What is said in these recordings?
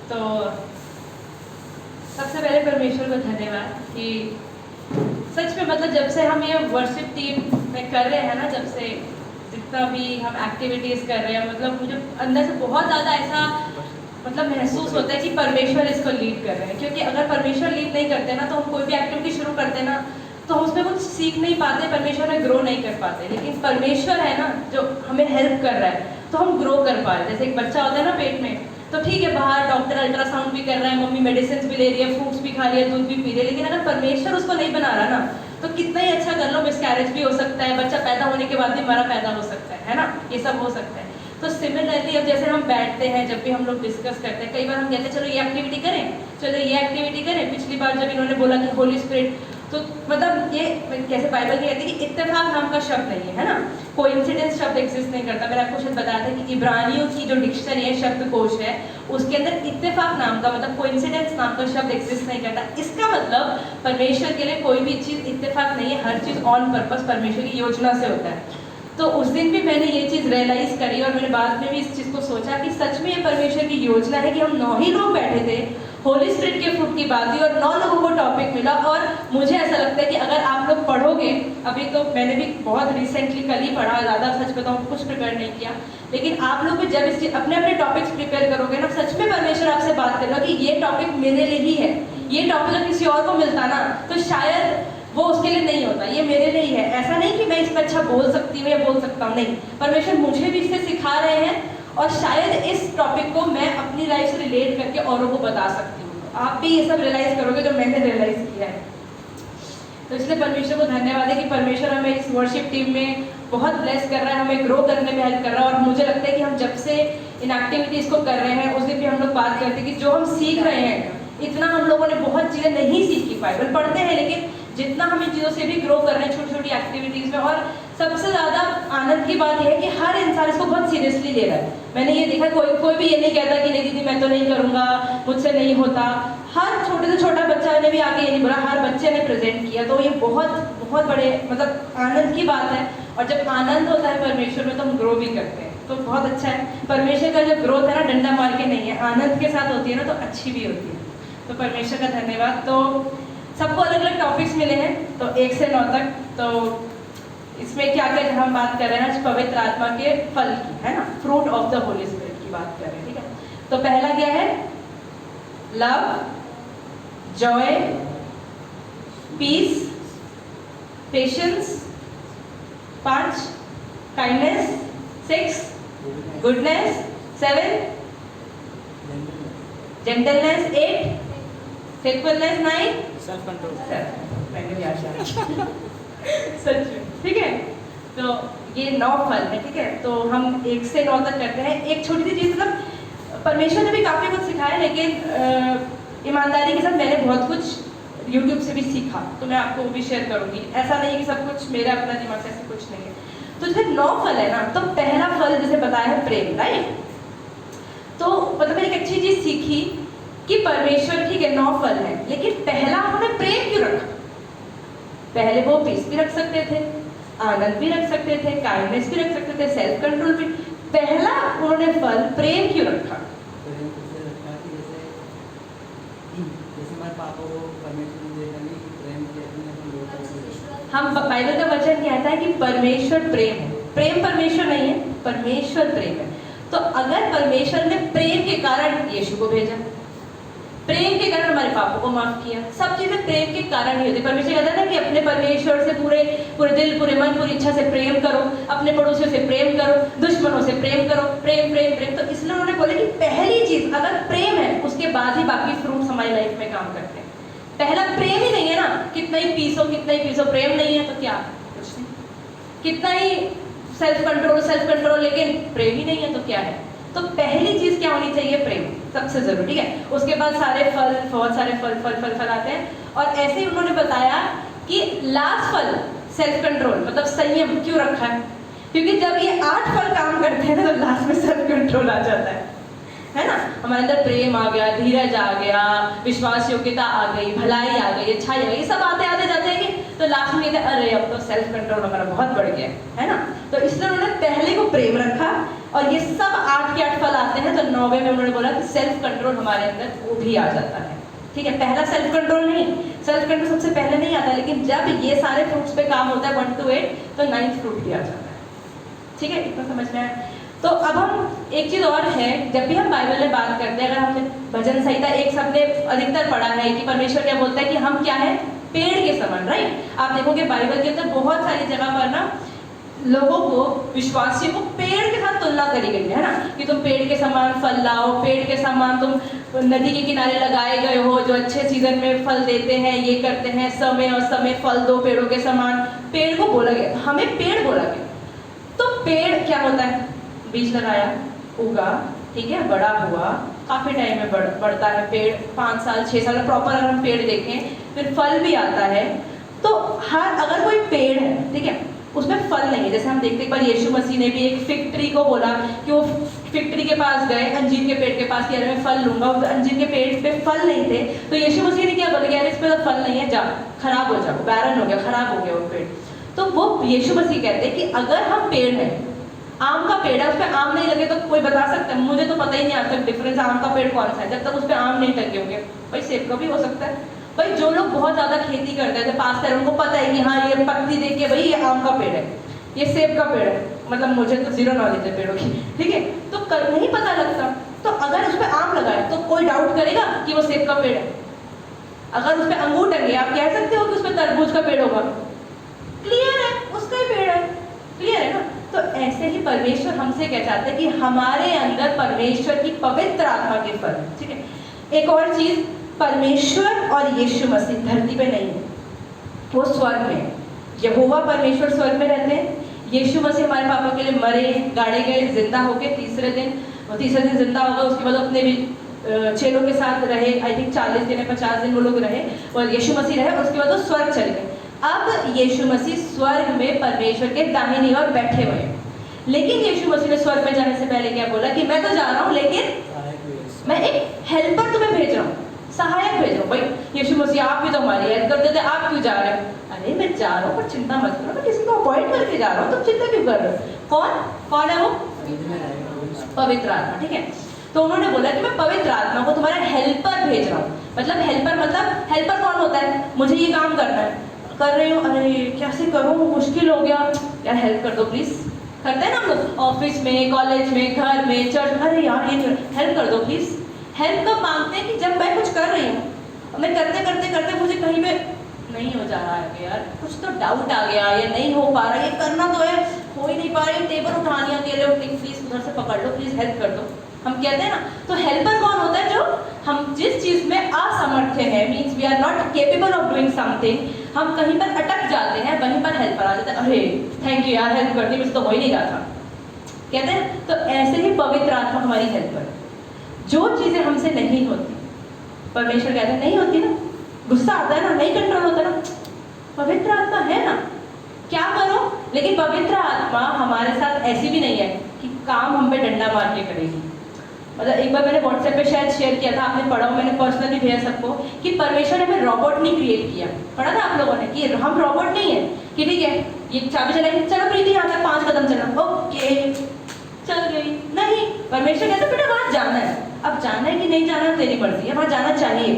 तो सबसे पहले परमेश्वर को धन्यवाद कि सच में मतलब जब से हम ये वर्शिप टीम में कर रहे हैं ना, जब से जितना भी हम एक्टिविटीज़ कर रहे हैं, मतलब मुझे अंदर से बहुत ज़्यादा ऐसा मतलब महसूस होता है कि परमेश्वर इसको लीड कर रहे हैं। क्योंकि अगर परमेश्वर लीड नहीं करते ना, तो हम कोई भी एक्टिविटी शुरू करते ना, तो हम उसमें कुछ सीख नहीं पाते, परमेश्वर में ग्रो नहीं कर पाते। लेकिन परमेश्वर है ना जो हमें हेल्प कर रहा है, तो हम ग्रो कर पा रहे हैं। जैसे एक बच्चा होता है ना पेट में, तो ठीक है बाहर डॉक्टर अल्ट्रासाउंड भी कर रहा है, मम्मी मेडिसिन भी ले रही है, फ्रूट्स भी खा रही है, दूध भी पी रही है, लेकिन अगर परमेश्वर उसको नहीं बना रहा ना, तो कितना ही अच्छा कर लो, मिसकैरेज भी हो सकता है, बच्चा पैदा होने के बाद भी मरा पैदा हो सकता है ना, ये सब हो सकता है। तो सिमिलरली अब जैसे हम बैठते हैं, जब भी हम लोग डिस्कस करते हैं, कई बार हम कहते हैं चलो ये एक्टिविटी करें, चलो ये एक्टिविटी करें। पिछली बार जब इन्होंने बोला कि होली स्पिरिट, तो मतलब ये कैसे बाइबल की कहती है कि इत्तेफाक नाम का शब्द नहीं है ना, कोइंसिडेंस शब्द एग्जिस्ट नहीं करता। मैंने आपको शायद बताया था कि इब्रानियों की जो डिक्शनरी है, शब्दकोश है, उसके अंदर इत्तेफाक नाम का मतलब कोइंसिडेंस नाम का शब्द एग्जिस्ट नहीं करता। इसका मतलब परमेश्वर के लिए कोई भी चीज़ इत्तेफाक नहीं है, हर चीज़ ऑन पर्पस परमेश्वर की योजना से होता है। तो उस दिन भी मैंने ये चीज़ रियलाइज़ करी और मैंने बाद में भी इस चीज़ को सोचा कि सच में ये परमेश्वर की योजना है कि हम 9 ही लोग बैठे थे, होली स्पिरिट के फ्रूट की बात हुई और 9 लोगों को टॉपिक मिला। और मुझे ऐसा लगता है कि अगर आप लोग पढ़ोगे, अभी तो मैंने भी बहुत रिसेंटली कल ही पढ़ा, ज़्यादा सच बताऊँ कुछ प्रिपेयर नहीं किया, लेकिन आप लोग भी जब इस अपने अपने टॉपिक्स प्रिपेयर करोगे ना, सच में परमेश्वर आपसे बात करेगा कि ये टॉपिक मेरे लिए ही है। ये टॉपिक अगर किसी और को मिलता ना, तो शायद वो उसके लिए नहीं होता, ये मेरे लिए ही है। ऐसा नहीं कि मैं इस पर अच्छा बोल सकती हूँ या बोल सकता हूँ, नहीं, परमेश्वर मुझे भी इससे सिखा रहे हैं और शायद इस टॉपिक को मैं अपनी लाइफ से रिलेट करके औरों को बता सकती हूँ। आप भी ये सब रियलाइज़ करोगे जो मैंने रियलाइज़ किया है। तो इसलिए परमेश्वर को धन्यवाद है कि परमेश्वर हमें इस वर्शिप टीम में बहुत ब्लेस कर रहा है, हमें ग्रो करने में हेल्प कर रहा है। और मुझे लगता है कि हम जब से इन एक्टिविटीज़ को कर रहे हैं, उस दिन भी हम लोग बात करते हैं कि जो हम सीख रहे हैं, इतना हम लोगों ने बहुत चीज़ें नहीं सीखी। बाइबल पढ़ते हैं, लेकिन जितना हम इन चीज़ों से भी ग्रो कर रहे हैं छोटी छोटी एक्टिविटीज़ में। और सबसे ज़्यादा आनंद की बात यह है कि हर इंसान इसको बहुत सीरियसली ले रहा है। मैंने ये देखा, कोई भी ये नहीं कहता कि नहीं दीदी मैं तो नहीं करूँगा, मुझसे नहीं होता। हर छोटे से छोटा बच्चा ने भी आके ये नहीं बोला, हर बच्चे ने प्रेजेंट किया। तो ये बहुत बहुत बड़े मतलब आनंद की बात है। और जब आनंद होता है परमेश्वर में, तो हम ग्रो भी करते हैं, तो बहुत अच्छा है। परमेश्वर का जो ग्रोथ है ना, डंडा मार के नहीं है, आनंद के साथ होती है ना, तो अच्छी भी होती है। तो परमेश्वर का धन्यवाद। तो सबको अलग अलग टॉपिक्स मिले हैं, तो 1 से 9 तक। तो इसमें क्या क्या हम बात कर रहे हैं आज, पवित्र आत्मा के फल की, है ना, fruit of the Holy spirit की बात कर रहे हैं, ठीक है। तो पहला क्या है, love, joy, peace, patience, 5, kindness, 6, goodness, 7, gentleness, 8, faithfulness, 9, self control. मैंने भी आशा सच में, ठीक है। तो ये 9 फल है, ठीक है। तो हम 1 से 9 तक करते हैं। एक छोटी सी चीज़, मतलब परमेश्वर ने भी काफ़ी कुछ सिखाया, लेकिन ईमानदारी के साथ मैंने बहुत कुछ यूट्यूब से भी सीखा, तो मैं आपको वो भी शेयर करूँगी। ऐसा नहीं है कि सब कुछ मेरा अपना दिमाग से, ऐसा कुछ नहीं है। तो जैसे 9 फल है ना, तो पहला फल जैसे बताया है प्रेम, राइट। तो मतलब मैंने एक अच्छी चीज़ सीखी कि परमेश्वर ठीक है 9 फल है, लेकिन पहला उन्होंने प्रेम क्यों रखा। पहले वो पीस भी रख सकते थे, आनंद भी रख सकते थे, काइंडनेस भी रख सकते थे, सेल्फ कंट्रोल भी। पहला उन्होंने फल प्रेम क्यों रखा। जैसे हमारे पापा को परमेश्वर ने प्रेम किया, हम बाइबल का वचन कहता है कि परमेश्वर प्रेम है। प्रेम परमेश्वर नहीं है, परमेश्वर प्रेम है। तो अगर परमेश्वर ने प्रेम के कारण यीशु को भेजा, प्रेम के कारण हमारे पापों को माफ किया, सब चीजें प्रेम के कारण ही होती है। परमेश्वर कहता है ना कि अपने परमेश्वर से पूरे दिल, पूरे मन, पूरी इच्छा से प्रेम करो, अपने पड़ोसियों से प्रेम करो, दुश्मनों से प्रेम करो, प्रेम प्रेम प्रेम। तो इसलिए उन्होंने बोला कि पहली चीज अगर प्रेम है, उसके बाद ही बाकी फ्रूट्स हमारी लाइफ में काम करते हैं। पहला प्रेम ही नहीं है ना, कितना ही पीसो प्रेम नहीं है तो क्या, कुछ नहीं। कितना ही सेल्फ कंट्रोल, लेकिन प्रेम ही नहीं है तो क्या है। तो पहली चीज क्या होनी चाहिए, प्रेम, सबसे जरूरी, ठीक है। उसके बाद सारे फल, बहुत सारे फल आते हैं। और ऐसे ही उन्होंने बताया कि लास्ट फल सेल्फ कंट्रोल, मतलब संयम क्यों रखा है, क्योंकि जब ये 8 फल काम करते हैं तो लास्ट में सेल्फ कंट्रोल आ जाता है ना। हमारे अंदर प्रेम आ गया, धीरज आ गया, विश्वास योग्यता आ गई, भलाई आ गई, अच्छाई आ गई, ये सब आते आते जाते हैं कि तो लास्ट में अरे अब तो सेल्फ कंट्रोल हमारा बहुत बढ़ गया है ना। तो इसलिए उन्होंने पहले को प्रेम रखा, और ये सब 8 के 8 फल आते हैं, तो 9वें में उन्होंने बोला कि सेल्फ कंट्रोल हमारे अंदर वो भी आ जाता है। ठीक है, पहला सेल्फ कंट्रोल नहीं, सेल्फ कंट्रोल सबसे पहले नहीं आता, लेकिन जब ये सारे फ्रूट्स पे काम होता है 1 to 8, तो 9th फ्रूट भी आ जाता है। ठीक है, इतना समझ में आया। तो अब हम एक चीज़ और है, जब भी हम बाइबल में बात करते हैं, अगर हमने भजन संहिता एक सबने अधिकतर पढ़ा है कि परमेश्वर क्या बोलता है कि हम क्या है, पेड़ के समान, राइट। आप देखोगे बाइबल के अंदर बहुत सारी जगह पर ना लोगों को, विश्वासियों को पेड़ के साथ तुलना करी गई है ना, कि तुम पेड़ के समान फल लाओ, पेड़ के समान तुम नदी के किनारे लगाए गए हो जो अच्छे सीजन में फल देते हैं, ये करते हैं, समय और समय फल दो पेड़ों के समान, पेड़ को बोला गया, हमें पेड़ बोला गया। तो पेड़ क्या होता है, बीज लगाया, उगा, ठीक है, बड़ा हुआ, काफ़ी टाइम में बढ़ता है पेड़, 5 साल 6 साल प्रॉपर अगर हम पेड़ देखें, फिर फल भी आता है। तो हर अगर कोई पेड़ है, ठीक है, उसमें फल नहीं है, जैसे हम देखते एक बार यीशु मसीह ने भी एक फिग ट्री को बोला कि वो फिग ट्री के पास गए, अंजीर के पेड़ के पास, कि अरे मैं फल लूंगा, उस अंजीर के पेड़ पे फल नहीं थे, तो यीशु मसीह ने क्या बोला कि अरे इस पे तो फल नहीं है, जा खराब हो जा, बैरन हो गया, खराब हो गया वो पेड़। तो वो यीशु मसीह कहते हैं कि अगर हम पेड़ हैं, आम का पेड़ है, उस पर आम नहीं लगे तो कोई बता सकता है, मुझे तो पता ही नहीं आज तक डिफरेंस आम का पेड़ कौन सा है, जब तक उस पर आम नहीं लगे होंगे। भाई सेब का भी हो सकता है। भाई जो लोग बहुत ज़्यादा खेती करते हैं, पास है, उनको पता है कि हाँ ये पत्ती देख के भाई ये आम का पेड़ है, ये सेब का पेड़ है, मतलब मुझे तो जीरो नॉलेज है पेड़ों की, ठीक है, तो नहीं पता लगता। तो अगर उस पर आम लगाए तो कोई डाउट करेगा कि वो सेब का पेड़ है। अगर उस पर अंगूर टंगे, आप कह सकते हो कि उस पर तरबूज का पेड़ होगा, क्लियर है, उसका ही पेड़ है, क्लियर है ना। तो ऐसे ही परमेश्वर हमसे क्या चाहते हैं कि हमारे अंदर परमेश्वर की पवित्र आत्मा के फल, ठीक है। एक और चीज, परमेश्वर और यीशु मसीह धरती पे नहीं है, वो स्वर्ग में। यहोवा परमेश्वर स्वर्ग में रहते हैं, यीशु मसीह हमारे पापा के लिए मरे, गाड़े गए, जिंदा होके तीसरे दिन जिंदा होगा, उसके बाद अपने भी चेलों के साथ रहे, आई थिंक 40 दिन या 50 दिन वो लोग रहे, और यीशु मसीह रहे, उसके बाद वो स्वर्ग चले गए। अब यीशु मसीह स्वर्ग में परमेश्वर के दाहिनी ओर बैठे हुए हैं, लेकिन यीशु मसीह ने स्वर्ग में जाने से पहले क्या बोला कि मैं तो जा रहा हूँ, लेकिन मैं एक हेल्पर तुम्हें भेज रहा हूँ, सहायक भेज रहा हूँ। भाई यीशु मसीह आप भी तो हमारी हेल्प करते थे, आप क्यों जा रहे हो? अरे मैं जा रहा हूँ, पर चिंता मत करो, मैं किसी को अपॉइंट करके जा रहा हूँ, तुम चिंता क्यों कर रहे हो? कौन है वो? पवित्र आत्मा, ठीक है। तो उन्होंने बोला कि मैं पवित्र आत्मा को तुम्हारा हेल्पर भेज रहा हूँ। मतलब हेल्पर कौन होता है? मुझे ये काम करना है, कर रही हूँ, अरे कैसे करूँ, मुश्किल हो गया यार, हेल्प कर दो प्लीज। करते हैं ना हम लोग ऑफिस में, कॉलेज में, घर में, चर्च, अरे यार ये हेल्प कर दो प्लीज। हेल्प कब मांगते हैं? कि जब मैं कुछ कर रही हूँ, मैं करते करते करते मुझे कहीं पे नहीं हो जा रहा है यार, कुछ तो डाउट आ गया, ये नहीं हो पा रहा, ये करना तो है, हो ही नहीं पा रही, टेबल उठानी अकेले उठनी, प्लीज उधर से पकड़ लो, प्लीज हेल्प कर दो, हम कहते हैं ना। तो हेल्पर कौन होता है? जो हम जिस चीज में असमर्थ है, means we are not capable of doing something, हम कहीं पर अटक जाते हैं, वहीं पर हेल्पर आ जाता है। अरे थैंक यू यार, हेल्प करती, मुझे तो हो ही नहीं रहा था, कहते हैं। तो ऐसे ही पवित्र आत्मा हमारी हेल्पर, जो चीजें हमसे नहीं होती, परमेश्वर कहते हैं नहीं होती ना, गुस्सा आता है ना, नहीं कंट्रोल होता ना, पवित्र आत्मा है ना, क्या करो। लेकिन पवित्र आत्मा हमारे साथ ऐसी भी नहीं है कि काम हम पे डंडा मार के करेगी। मतलब एक बार मैंने व्हाट्सएप पे शायद शेयर किया था, आपने पढ़ा हो, मैंने पर्सनली भेजा सबको, कि परमेश्वर ने हमें रोबोट नहीं क्रिएट किया। पढ़ा था आप लोगों ने कि हम रोबोट नहीं है, कि ठीक है ये चाबी चलाएंगे, चलो प्रीति यहाँ तक 5 कदम चला, ओके चल गई। नहीं, परमेश्वर कहते बेटा वहाँ जाना है, अब जाना है कि नहीं जाना तेरी मर्जी है, वहाँ जाना चाहिए,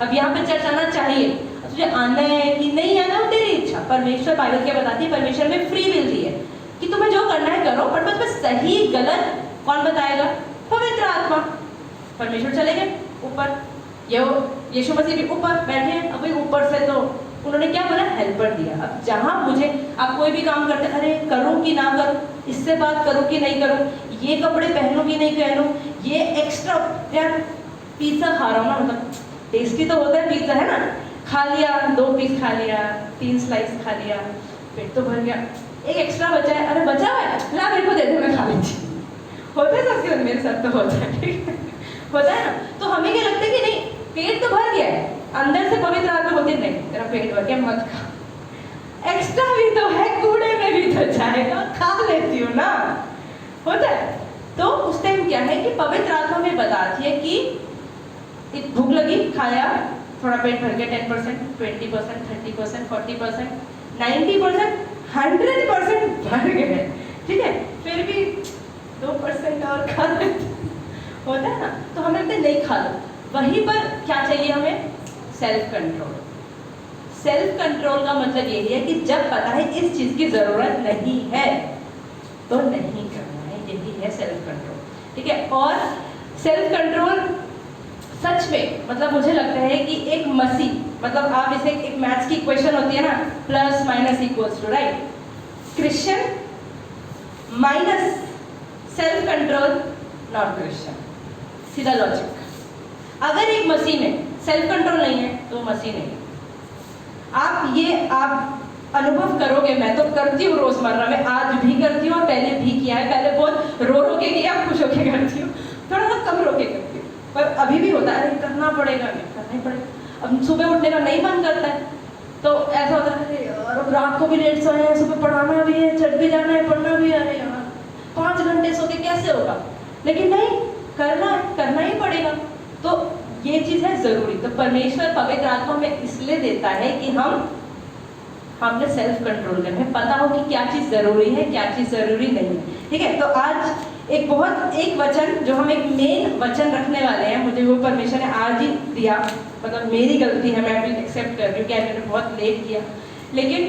अब यहाँ पे चर्च आना चाहिए, तुझे आना है कि नहीं आना वो तेरी इच्छा। परमेश्वर बाइबल क्या बताती है? परमेश्वर में फ्री विल दी है कि तुम्हें जो करना है करो, पर बस में सही गलत कौन बताएगा? पवित्र आत्मा। परमेश्वर चले गए ऊपर, यीशु मसीह भी ऊपर बैठे हैं, अभी ऊपर से तो उन्होंने क्या बोला? हेल्पर दिया। अब जहाँ मुझे, आप कोई भी काम करते, अरे करूँ कि ना करूँ, इससे बात करूँ कि नहीं करूँ, ये कपड़े पहनूँ कि नहीं पहनूँ, ये एक्स्ट्रा, यार पिज्ज़ा खा रहा हूँ ना, मतलब टेस्टी तो होता है पिज्ज़ा, है ना, खा लिया, 2 पीस खा लिया, 3 स्लाइस खा लिया, पेट तो भर गया, एक एक्स्ट्रा बचा है, अरे बचा है ला मेरे को दे दे, मैं खा लीजिए। होता है सबके, मेरे साथ तो होता है, ठीक है, होता है ना। तो हमें क्या लगता है कि नहीं, पेट तो भर गया है, अंदर से पवित्र आत्मा बोलती नहीं तेरा पेट भर गया, मत खा, एक्स्ट्रा भी तो है, कूड़े में भी तो जाएगा, खा लेती हूँ ना, होता है। तो उस टाइम क्या है कि पवित्र आत्मा में बताती है कि भूख लगी, खाया, थोड़ा पेट भर गया, 10%, 20%, 30%, 40%, 90%, 100% भर गए, ठीक है, फिर भी 2% और खा लेते होता है ना, तो हमें लगता है नहीं खा लो। वहीं पर क्या चाहिए हमें? Self control. सेल्फ कंट्रोल का मतलब यही है कि जब पता है इस चीज़ की ज़रूरत नहीं है तो नहीं करना है, यही है सेल्फ कंट्रोल। ठीक है, और सेल्फ कंट्रोल सच में मतलब मुझे लगता है कि एक मसी, मतलब आप इसे एक मैथ्स की इक्वेशन होती है ना, plus minus equals to, right? Christian minus self control not Christian, सीधा लॉजिक। अगर एक मसीह में सेल्फ कंट्रोल नहीं है तो मसीह नहीं है। आप अनुभव करोगे, मैं तो करती हूँ रोजमर्रा में, आज भी करती हूँ और पहले भी किया है। पहले बहुत रो रो के किया, खुश होके करती हूँ, थोड़ा सा कम रो के करती हूँ, पर अभी भी होता है करना पड़ेगा, नहीं करना ही पड़ेगा। अब सुबह उठने का नहीं मन करता है तो ऐसा होता है यार अब रात को भी लेट सोए हैं, सुबह पढ़ाना भी है, चढ़ भी जाना है, पढ़ना भी है, अरे यार 5 घंटे सो के कैसे होगा? लेकिन नहीं, करना ही पड़ेगा। तो ये चीज़ है ज़रूरी। तो परमेश्वर पवित्र आत्मा में इसलिए देता है कि हमने सेल्फ कंट्रोल करना है, पता हो कि क्या चीज़ ज़रूरी है, क्या चीज़ ज़रूरी नहीं है। ठीक है, तो आज एक वचन जो हम एक मेन वचन रखने वाले हैं, मुझे वो परमेश्वर ने आज ही दिया, मतलब मेरी गलती है, मैं भी एक्सेप्ट कर रही हूँ कि मैंने बहुत लेट किया, लेकिन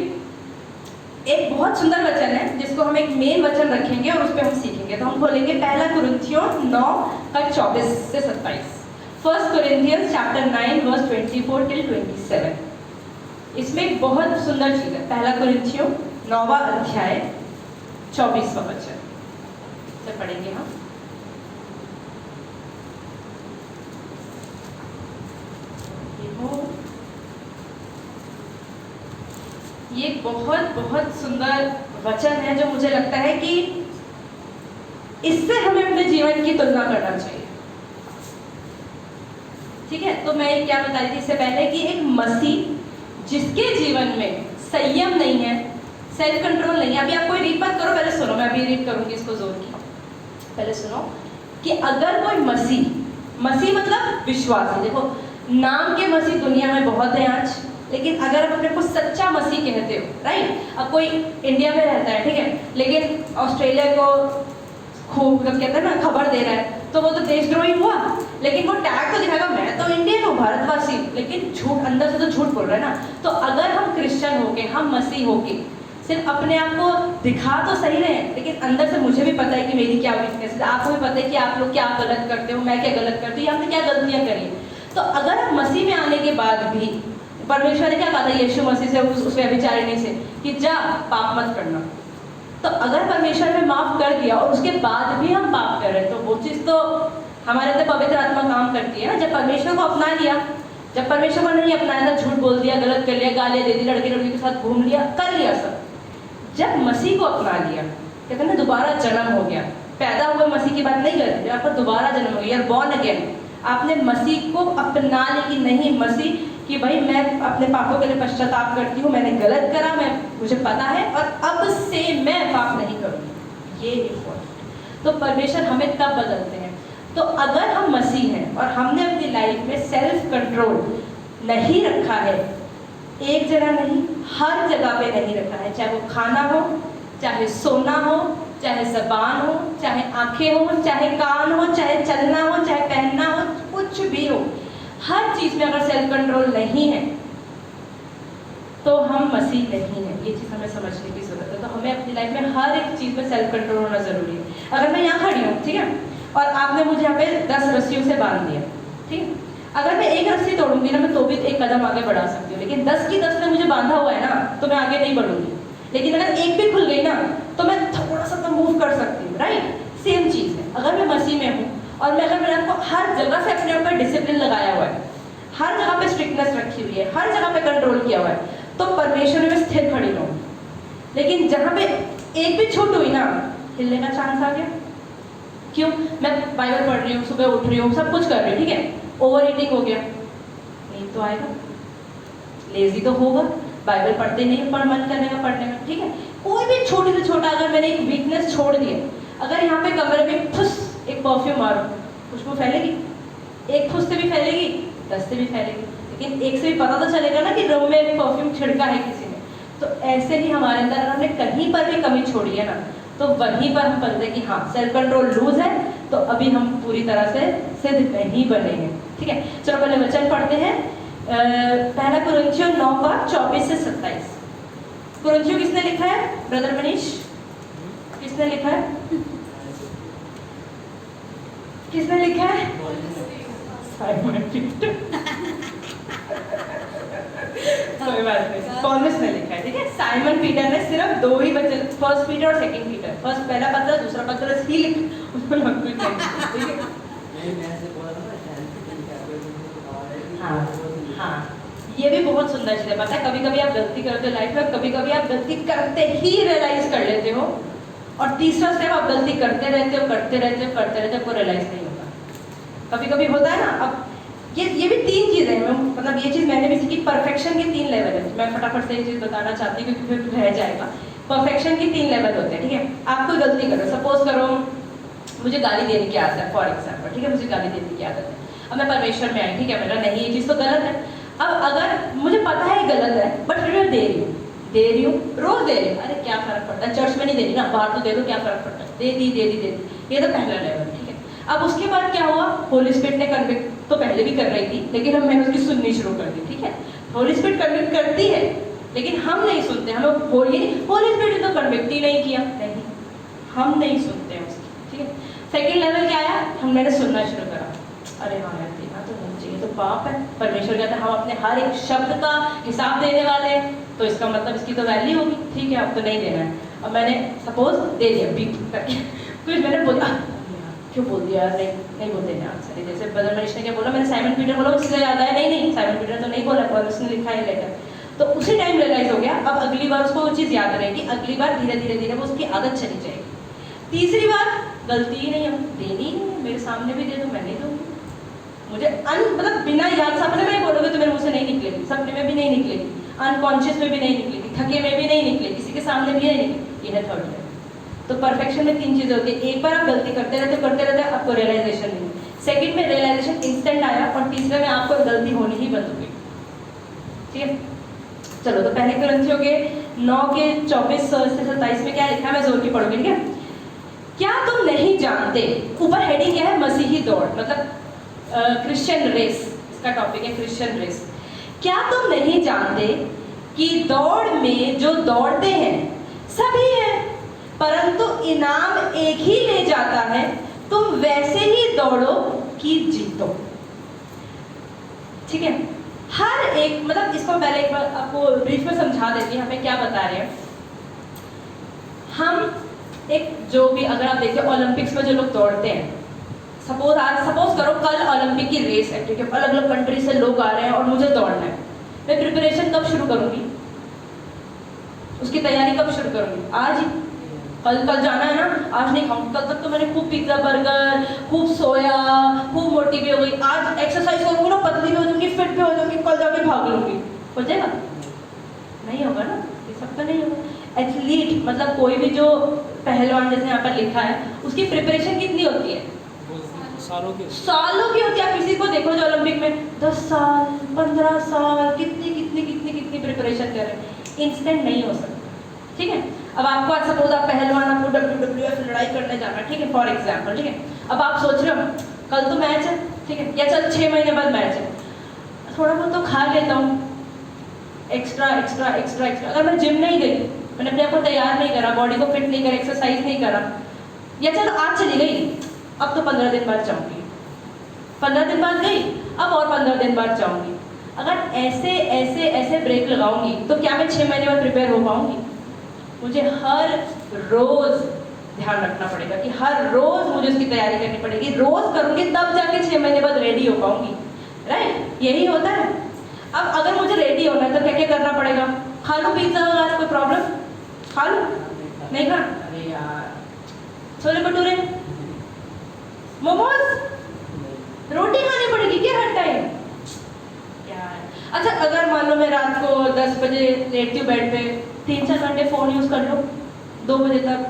एक बहुत सुंदर वचन है जिसको हम एक मेन वचन रखेंगे और उस पर हम सीखेंगे। तो हम खोलेंगे पहला कुरिन्थियों 9 का 24 से 27। 1 Corinthians chapter 9 verse 24 till 27। इसमें एक बहुत सुंदर चीज है। पहला कुरिन्थियों 9वां अध्याय 24वां वचन से पढ़ेंगे हम। ये बहुत सुंदर वचन है जो मुझे लगता है कि इससे हमें अपने जीवन की तुलना करना चाहिए। ठीक है, तो मैं क्या बता रही थी इससे पहले कि एक मसीह जिसके जीवन में संयम नहीं है, सेल्फ कंट्रोल नहीं है। अभी आप कोई रीड मत करो, पहले सुनो, मैं अभी रीड करूंगी इसको जोर की। पहले सुनो कि अगर कोई मसीह मतलब विश्वासी, देखो नाम के मसीह दुनिया में बहुत है आज, लेकिन अगर आप अपने को सच्चा मसीह कहते हो, राइट? अब कोई इंडिया में रहता है, ठीक है, लेकिन ऑस्ट्रेलिया को खूब कहते हैं ना खबर दे रहा है, तो वो तो देशद्रोही हुआ। लेकिन वो टैग तो दिखाएगा मैं तो इंडियन हूँ, भारतवासी, लेकिन झूठ, अंदर से तो झूठ बोल रहा है ना। तो अगर हम क्रिश्चियन होके, हम मसीह होके सिर्फ अपने आप को दिखा तो सही रहे हैं, लेकिन अंदर से मुझे भी पता है कि मेरी क्या वीकनेस है, आपको भी पता है कि आप लोग क्या गलत करते हो, मैं क्या गलत करती हूँ, हमने क्या गलतियाँ करी। तो अगर आप मसीह में आने के बाद भी, परमेश्वर ने क्या कहा था यीशु मसीह से, उस व्यभिचारिणी से, कि जा पाप मत करना। तो अगर परमेश्वर ने माफ कर दिया और उसके बाद भी हम पाप कर रहे हैं, तो वो चीज़ तो हमारे अंदर पवित्र आत्मा काम करती है ना। जब परमेश्वर को अपना लिया, जब परमेश्वर को नहीं अपनाया था, झूठ बोल दिया, गलत कर लिया, गालियाँ दे दी, लड़के के साथ घूम लिया, कर लिया सब। जब मसीह को अपना लिया, कहते हैं ना दोबारा जन्म हो गया, पैदा हुए मसीह की बात नहीं कर रही, आपका दोबारा जन्म हो गया, बॉर्न अगेन। आपने मसीह को अपना ली कि नहीं, मसीह कि भाई मैं अपने पापों के लिए पश्चाताप करती हूँ, मैंने गलत करा, मुझे पता है और अब से मैं पाप नहीं करूँगी। ये इम्पोर्टेंट। तो परमेश्वर हमें तब बदलते हैं। तो अगर हम मसीह हैं और हमने अपनी लाइफ में सेल्फ कंट्रोल नहीं रखा है, एक जगह नहीं, हर जगह पे नहीं रखा है, चाहे वो खाना हो, चाहे सोना हो, चाहे जबान हो, चाहे आंखें हो, चाहे कान हो, चाहे चलना हो, चाहे पहनना हो, कुछ भी हो, हर चीज में अगर सेल्फ कंट्रोल नहीं है तो हम मसीह नहीं है। ये चीज हमें समझने की जरूरत है। तो हमें अपनी लाइफ में हर एक चीज में सेल्फ कंट्रोल होना जरूरी है। अगर मैं यहाँ खड़ी हूँ, ठीक है, और आपने मुझे यहाँ पे 10 रस्सियों से बांध दिया, ठीक है, अगर मैं एक रस्सी तोड़ूंगी ना, मैं तो भी एक कदम आगे बढ़ा सकती हूँ, लेकिन 10 की 10 में मुझे बांधा हुआ है ना, तो मैं आगे नहीं बढ़ूंगी। लेकिन अगर एक भी खुल गई ना, तो मैं थोड़ा सा तो मूव कर सकती हूँ, राइट? सेम चीज है। अगर मैं मसीह में हूँ और मैं अगर मैंने आपको हर जगह से अपने ऊपर डिसिप्लिन लगाया हुआ है, हर जगह पे स्ट्रिक्टनेस रखी हुई है, हर जगह पे कंट्रोल किया हुआ है, तो परमेश्वर में स्थिर खड़ी रहूंगी। लेकिन जहाँ पे एक भी छूट हुई ना, हिलने का चांस आ गया। क्यों? मैं बाइबल पढ़ रही हूँ, सुबह उठ रही हूँ, सब कुछ कर रही हूँ, ठीक है, ओवर ईटिंग हो गया, नींद तो आएगा, लेजी तो होगा, बाइबल पढ़ते नहीं पर मन करने का पढ़ने का, ठीक है। कोई भी छोटे से छोटा अगर मैंने एक वीकनेस छोड़ दी, अगर यहाँ पे कमरे में फुस एक परफ्यूम मारो, खुशबू फैलेगी, एक फुस से भी फैलेगी, 10 से भी फैलेगी, लेकिन एक से भी पता तो चलेगा ना कि रूम में एक परफ्यूम छिड़का है किसी ने। तो ऐसे ही हमारे अंदर हमने कहीं पर भी कमी छोड़ी है ना, तो वहीं पर हम पढ़ते हैं कि हाँ सेल्फ कंट्रोल लूज है, तो अभी हम पूरी तरह से सिद्ध नहीं बने हैं। ठीक है, चलो पहले वचन पढ़ते हैं। पहला कुरिन्थियों 9:24 से 27। कुरिन्थियों किसने लिखा है? ब्रदर मनीष, किसने लिखा है? किसने लिखा है? Simon Peter. कोई बात नहीं, पॉलस ने लिखा है। ठीक है, साइमन पीटर ने सिर्फ 2 ही वचन, फर्स्ट पीटर और सेकंड पीटर, फर्स्ट पहला पत्र दूसरा पत्र ही लिख, उन्होंने कुछ नहीं। ठीक है, मैं ऐसे बोला था ना, हाँ हाँ, ये भी बहुत सुंदर चीज़ है। पता है कभी कभी आप गलती करते हो लाइफ में, कभी कभी आप गलती करते ही रियलाइज कर लेते हो, और तीसरा स्टेप आप गलती करते रहते हो करते रहते हो करते रहते हो, आपको रियलाइज नहीं होता। कभी कभी होता है ना। अब ये भी 3 चीज़ें हैं, मतलब ये चीज़ मैंने भी सीखी। परफेक्शन के 3 लेवल है, मैं फटाफट से ये चीज़ बताना चाहती हूँ क्योंकि फिर रह जाएगा। परफेक्शन के 3 लेवल होते हैं। ठीक है, आप कोई गलती करो, सपोज करो मुझे गाली देने की आदत है, फॉर एग्जाम्पल। ठीक है, मुझे गाली देने की आदत है। अब मैं परमेश्वर में आई, ठीक है, मेरा नहीं ये चीज़ तो गलत है। अब अगर मुझे पता है गलत है, बट फिर मैं दे रही हूँ, रोज दे रही हूँ, अरे क्या फर्क पड़ता है, चर्च में नहीं दे रही ना, बाहर तो दे दो, क्या फर्क पड़ता है, दे दी। ये तो पहला लेवल। ठीक है, अब उसके बाद क्या हुआ? होली स्पिरिट ने कन्विक्ट तो पहले भी कर रही थी, लेकिन हम मैंने उसकी सुननी शुरू कर दी। ठीक है, होली स्पिरिट कन्विक्ट करती है, लेकिन हम नहीं सुनते। हमें होली स्पिरिट ने तो कन्विक्ट ही नहीं किया, नहीं, हम नहीं सुनते हैं उसकी। ठीक है, सेकेंड लेवल क्या आया? मैंने सुनना शुरू करा, अरे हाँ यार देना तो नहीं चाहिए, तो पाप है। परमेश्वर कहता है हम अपने हर एक शब्द का हिसाब देने वाले हैं, तो इसका मतलब इसकी तो वैल्यू होगी। ठीक है, अब तो नहीं देना है। अब मैंने सपोज दे दिया बीप करके, कुछ मैंने बोला, क्यों बोल दिया यार, नहीं बोलते हैं आंसर। जैसे ब्रदर मनीष ने क्या बोला, मैंने साइमन पीटर बोला, उससे याद आया नहीं साइमन पीटर तो नहीं बोला, पर उसने लिखा है लेटर, तो उसी टाइम रियलाइज हो गया। अब अगली बार उसको वो चीज़ याद रहेगी, अगली बार धीरे धीरे वो उसकी आदत चली जाएगी। तीसरी बार गलती ही नहीं, देनी ही नहीं, मेरे सामने भी दे दो, मैं नहीं दूंगी। मुझे मतलब बिना याद, सपने में बोलोगे तो मेरे मुंह से नहीं निकलेगी, सपने में भी नहीं निकलेगी, अनकॉन्शियस में भी नहीं निकलेगी, थके में भी नहीं निकलेगी, किसी के सामने भी नहीं निकलेगी। ये है थर्ड लेवल। तो परफेक्शन में 3 चीज़ें होती है। एक बार आप गलती करते रहते आपको रियलाइजेशन नहीं, सेकंड में रियलाइजेशन इंस्टेंट आया, और तीसरे में आपको गलती होनी ही बंद हो गई। ठीक है, चलो तो पहले कुरिन्थियों के 9:24 से 27 में क्या लिखा है, मैं जोर की पढ़ूंगी। ठीक है, क्या तुम नहीं जानते, ऊपर हेडिंग क्या है? मसीही दौड़, मतलब क्रिश्चियन रेस, इसका टॉपिक है क्रिश्चियन रेस। क्या तुम नहीं जानते कि दौड़ में जो दौड़ते हैं सभी हैं, परंतु इनाम एक ही ले जाता है, तुम वैसे ही दौड़ो कि जीतो। ठीक है, हर एक, मतलब इसको पहले एक बार आपको ब्रीफ में समझा देती हूँ हमें क्या बता रहे हैं। हम एक जो भी, अगर आप देखिए ओलंपिक्स में जो लोग दौड़ते हैं, सपोज करो कल ओलंपिक की रेस है। ठीक है, अलग अलग कंट्री से लोग आ रहे हैं और मुझे दौड़ना है। मैं प्रिपरेशन कब शुरू करूंगी, उसकी तैयारी कब शुरू करूंगी? आज ही। कल जाना है ना, आज नहीं खाऊंगी, कल तक तो मैंने खूब पिज्जा बर्गर, खूब सोया, खूब मोटी भी हो गई, आज एक्सरसाइज करूंगी ना, पतली भी हो जाऊंगी, फिट भी हो जाऊंगी, कल जाके भाग लूंगी। हो जाएगा? नहीं होगा ना, ये सब तो नहीं होगा। एथलीट मतलब कोई भी जो पहलवान, जैसे यहाँ पर लिखा है, उसकी प्रिपरेशन कितनी होती है? सालों की होती है। आप किसी को देखो जो ओलंपिक में 10 साल 15 साल कितनी प्रिपरेशन कर रहे हैं, इंस्टेंट नहीं हो सकता। ठीक है, अब आपको आज सपोज आप पहलवान, आपको WWF लड़ाई करने जाना है। ठीक है, फॉर एग्जाम्पल। ठीक है, अब आप सोच रहे हो कल तो मैच है, ठीक है, या चल 6 महीने बाद मैच है, थोड़ा बहुत तो खा लेता हूँ, एक्स्ट्रा। अगर मैं जिम नहीं गई, मैंने अपने आप को तैयार नहीं करा, बॉडी को फिट नहीं करा, एक्सरसाइज नहीं करा, या चलो आज चली गई, अब तो 15 दिन बाद जाऊंगी, 15 दिन बाद गई, अब और 15 दिन बाद जाऊंगी। अगर ऐसे ब्रेक लगाऊंगी तो क्या मैं 6 महीने बाद प्रिपेयर हो पाऊंगी? मुझे हर रोज ध्यान रखना पड़ेगा कि हर रोज मुझे उसकी तैयारी करनी पड़ेगी, रोज करूंगी तब जाके 6 महीने बाद रेडी हो पाऊंगी। राइट, यही होता है। अब अगर मुझे रेडी होना है तो क्या क्या करना पड़ेगा? खा लो पिज्जा वगैरह, कोई प्रॉब्लम? खा लो, नहीं खा? अरे यार, छोले भटूरे, मोमोज, रोटी खानी पड़ेगी क्या हर टाइम यार? अच्छा, अगर मान लो मैं रात को 10 बजे लेटती हूँ बेड पे, 3-4 घंटे फ़ोन यूज़ कर लो, 2 बजे तक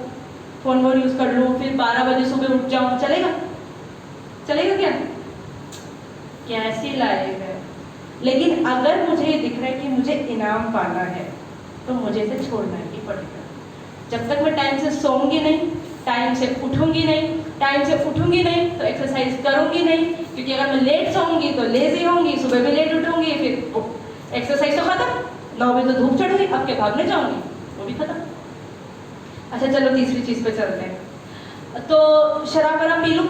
फ़ोन यूज़ कर लूँ, फिर 12 बजे सुबह उठ जाऊँ, चलेगा क्या? कैसी लाइफ है। लेकिन अगर मुझे ये दिख रहा है कि मुझे इनाम पाना है, तो मुझे इसे छोड़ना ही पड़ेगा। जब तक मैं टाइम से सोऊंगी नहीं, टाइम से उठूंगी नहीं, टाइम से उठूंगी नहीं तो एक्सरसाइज करूंगी नहीं, क्योंकि अगर मैं लेट सोऊंगी तो लेजी होंगी, सुबह भी लेट उठूंगी, फिर एक्सरसाइज तो खत्म, 9 बजे तो धूप चढ़ गई, अब क्या भागने जाऊंगी, वो भी खत्म। अच्छा चलो तीसरी चीज पे चलते हैं। तो शराब वराब पी लूं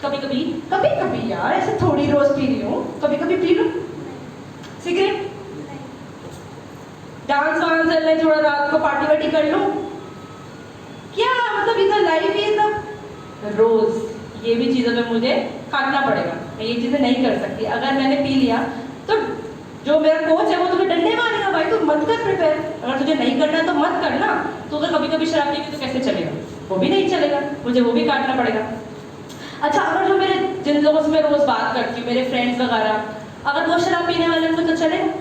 कभी कभी, कभी कभी यार, ऐसे थोड़ी रोज पी रही हूँ, कभी कभी पी लूं। सिगरेट, डांस वांस चल रहे, थोड़ा रात को पार्टी वार्टी कर लूं, क्या मतलब इधर लाइफ ही तब रोज ये भी चीजों में मुझे काटना पड़ेगा, मैं ये चीजें नहीं कर सकती। अगर मैंने पी लिया तो जो मेरा कोच है वो तुम्हें डंडे मारेगा, भाई तू मत कर प्रिपेयर, अगर तुझे नहीं करना है तो मत करना। तो अगर कभी कभी शराब पीगी तो कैसे चलेगा, वो भी नहीं चलेगा, मुझे वो भी काटना पड़ेगा। अच्छा अगर जो मेरे जिन लोगों से मैं रोज बात करती हूँ, मेरे फ्रेंड्स वगैरह, अगर वो शराब पीने वाले हैं तो चलेगा,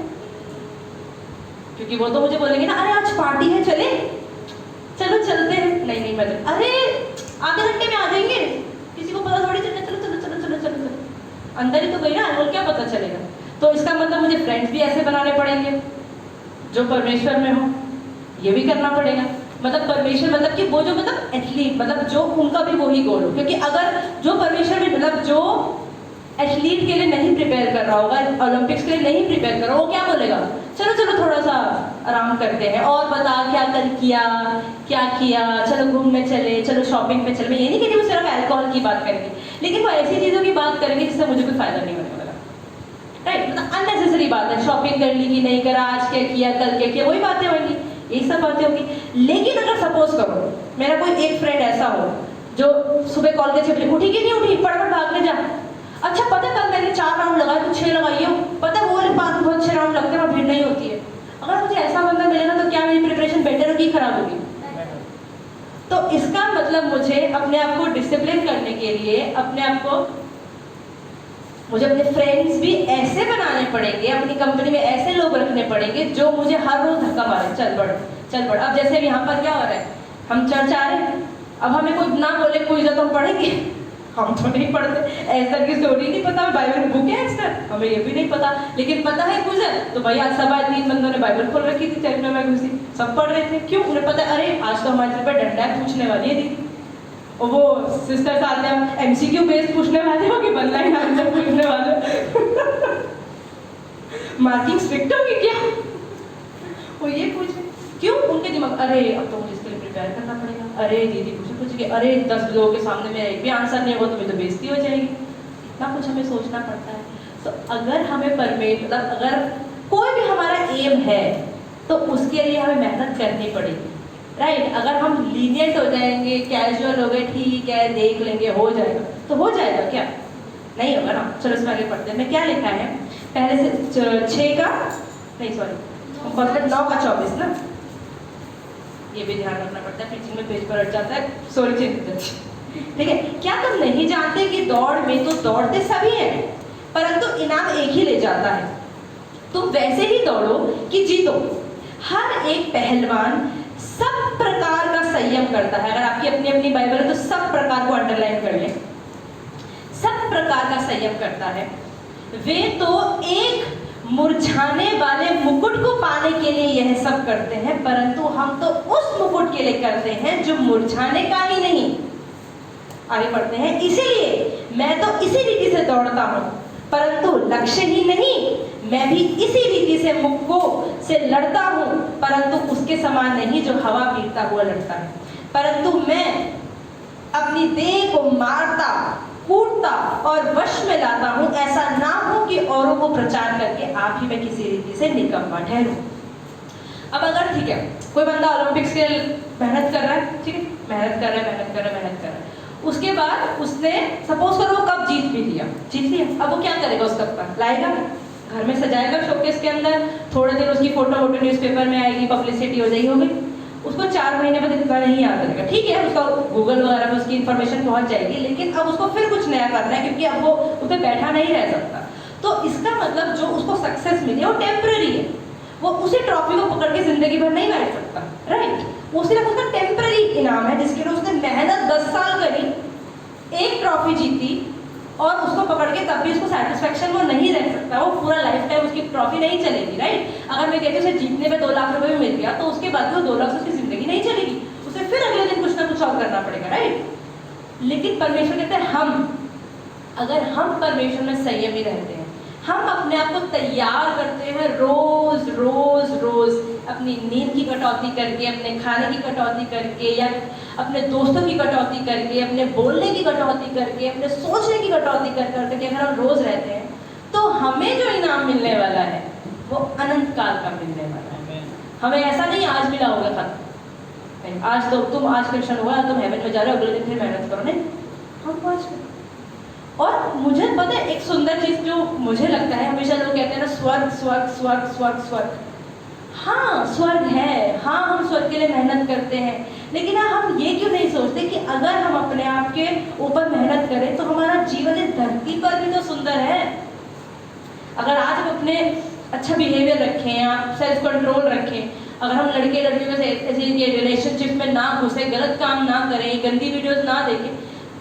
क्योंकि वो तो मुझे बोलेंगे ना, अरे आज पार्टी है चले, चलो चलते हैं, नहीं मतलब अरे आधे घंटे में आ जाएंगे, किसी को पता थोड़ी चलना, चलो चलो चलो चलो चलो चलो, अंदर ही तो गई ना, और क्या पता चलेगा। तो इसका मतलब मुझे फ्रेंड्स भी ऐसे बनाने पड़ेंगे जो परमेश्वर में हो, ये भी करना पड़ेगा। मतलब परमेश्वर मतलब कि वो जो मतलब एथलीट, मतलब जो उनका भी वही गोल हो, क्योंकि अगर जो परमेश्वर में मतलब जो एथलीट के लिए नहीं प्रिपेयर कर रहा होगा, ओलंपिक्स के लिए नहीं प्रिपेयर कर रहा, वो क्या बोलेगा, चलो चलो थोड़ा सा आराम करते हैं, और बता क्या कल किया, क्या किया, चलो घूमने चले, चलो शॉपिंग पे चले। मैं ये नहीं कहती वो सिर्फ अल्कोहल की बात करेंगे, लेकिन वो ऐसी चीज़ों की बात करेंगे जिससे मुझे कोई फायदा नहीं होने वाला, राइट। मतलब अननेसेसरी बात है, शॉपिंग कर ली कि नहीं करा, आज क्या किया, कल क्या किया, वही बातें होंगी, यही सब बातें होंगी। लेकिन अगर सपोज करो मेरा कोई एक फ्रेंड ऐसा हो जो सुबह कॉल के छिपली, उठी कि नहीं उठी, फटाफट भागने जा, अच्छा पता कल मैंने 4 राउंड लगाए तो 6 लगाई हो, पता वो वाले 5 बहुत 6 राउंड लगते हैं और भीड़ नहीं होती है। अगर मुझे ऐसा बंदा मिलेगा तो क्या मेरी प्रिपरेशन बेटर होगी, खराब होगी? तो इसका मतलब मुझे अपने आप को डिसिप्लिन करने के लिए अपने आप को, मुझे अपने फ्रेंड्स भी ऐसे बनाने पड़ेंगे, अपनी कंपनी में ऐसे लोग रखने पड़ेंगे जो मुझे हर रोज धक्का मारे, चल बढ़ चल बढ़। अब जैसे यहाँ पर क्या हो रहा है, हम चर्च आ रहे हैं, अब हमें कोई ना बोले कोई तो हम पढ़ेंगे, हम तो नहीं पढ़ते, एस्टर की स्टोरी नहीं पता, बाइबल बुक है एस्टर, हमें ये भी नहीं पता, लेकिन पता है कुछ है तो भाई आज सब 3 बंदों ने बाइबल खोल रखी थी, चर्च में मैं घुसी, सब पढ़ रहे थे, क्यों? उन्हें पता है अरे आज तो हमारे सिर पर डंडा है, पूछने वाली है दीदी, और वो सिस्टर्स आते हैं एमसीक्यू बेस्ड पूछने वाले हो कि वन लाइन आंसर पूछने वाले मार्किंग स्ट्रिक्ट होगी क्या? वो ये पूछे, क्यों? उनके दिमाग अरे अब तो मुझे इसके लिए प्रिपेयर करना पड़ेगा, अरे दीदी पूछ के, अरे 10 लोगों के सामने मेरा एक भी आंसर नहीं होगा तो मुझे तो बेइज्जती हो जाएगी, इतना कुछ हमें सोचना पड़ता है। तो अगर हमें मतलब अगर कोई भी हमारा एम है तो उसके लिए हमें मेहनत करनी पड़ेगी, राइट। अगर हम लीनियंट हो जाएंगे, कैजुअल हो गए, ठीक है देख लेंगे हो जाएगा, तो हो जाएगा क्या? नहीं होगा ना। चलो इसमें आगे पढ़ते हैं। मैं क्या लिखा है पहले से 6 का नहीं सॉरी परफेक्ट 9 का 24 ना, ये भी ध्यान रखना पड़ता है, पिचिंग में पेज पर अट जाता है, सॉरी चेंज हो जाती है, ठीक है। क्या तुम नहीं जानते कि दौड़ में तो दौड़ते सभी हैं परंतु इनाम एक ही ले जाता है, तुम वैसे ही दौड़ो कि जीतो। हर एक पहलवान सब प्रकार का संयम करता है, अगर आपकी अपनी अपनी बाइबल है तो सब प्रकार को अंडरलाइन कर लें, सब प्रकार का संयम करता है। वे तो एक मुरझाने वाले मुकुट को पाने के लिए यह सब करते हैं, परंतु हम तो उस मुकुट के लिए करते हैं जो मुरझाने का ही नहीं। आगे बढ़ते हैं। इसीलिए मैं तो इसी रीति से दौड़ता हूं, परंतु लक्ष्य ही नहीं, मैं भी इसी रीति से मुक्कों से लड़ता हूं, परंतु उसके समान नहीं जो हवा पीटता हुआ लड़ता है, परंतु मैं अपनी देह को मारता कूटता और वश में लाता हूं, ऐसा ना हो कि औरों को प्रचार करके आप ही में किसी रीति से निकम्मा ठहरूं। अब अगर ठीक है कोई बंदा ओलंपिक्स के मेहनत कर रहा है, ठीक है मेहनत कर रहा है, उसके बाद उसने सपोज करो वो कप जीत लिया, अब वो क्या करेगा? उस कप का लाएगा, घर में सजाएगा शोकेस के अंदर, थोड़े दिन उसकी फोटो न्यूज़पेपर में आएगी, पब्लिसिटी हो जाएगी, हो गई। उसको 4 महीने बाद इतना नहीं याद रहेगा, ठीक है उसका गूगल वगैरह पे उसकी इन्फॉर्मेशन पहुंच जाएगी, लेकिन अब उसको फिर कुछ नया करना है क्योंकि अब वो उस पर बैठा नहीं रह सकता। तो इसका मतलब जो उसको सक्सेस मिली है वो टेम्पररी है, वो उसी ट्रॉफी को पकड़ के जिंदगी भर नहीं बैठ सकता, राइट। वो सिर्फ उसका टेम्पररी इनाम है जिसके लिए उसने मेहनत 10 साल करी, एक ट्रॉफी जीती और उसको पकड़ के तब भी उसको सेटिस्फेक्शन वो नहीं रह सकता, वो पूरा लाइफ टाइम उसकी ट्रॉफी नहीं चलेगी, राइट। अगर मैं कहती हूँ उसे जीतने में 2 लाख रुपए भी मिल गया तो उसके बाद वो 2 लाख से उसकी जिंदगी नहीं चलेगी, उसे फिर अगले दिन कुछ ना कुछ और करना पड़ेगा, राइट? लेकिन परमेश्वर कहते हैं अगर हम परमेश्वर में संयमी रहते हैं, हम अपने आप को तैयार करते हैं रोज रोज रोज अपनी नींद की कटौती करके, अपने खाने की कटौती करके, या अपने दोस्तों की कटौती करके, अपने बोलने की कटौती करके, अपने सोचने की कटौती करके अगर हम रोज रहते हैं, तो हमें जो इनाम मिलने वाला है वो अनंत काल का मिलने वाला है। हमें ऐसा नहीं आज मिला होगा खत्म, आज तो तुम आज क्रिश्चियन हुआ, तुम हेवन में जा रहे हो, अगले दिन फिर मेहनत करो, नहीं, हम आज में। और मुझे पता है एक सुंदर चीज जो मुझे लगता है, हमेशा लोग कहते हैं ना स्वर्ग स्वर्ग स्वर्ग स्वर्ग स्वर्ग। हाँ स्वर्ग है, हाँ हम स्वर्ग के लिए मेहनत करते हैं, लेकिन हम ये क्यों नहीं सोचते कि अगर हम अपने आप के ऊपर मेहनत करें तो हमारा जीवन इस धरती पर भी तो सुंदर है। अगर आज हम अपने अच्छा बिहेवियर रखें, आप सेल्फ कंट्रोल रखें, अगर हम लड़के लड़कियों के ऐसे रिलेशनशिप में ना घुसे, गलत काम ना करें, गंदी वीडियोस ना देखें,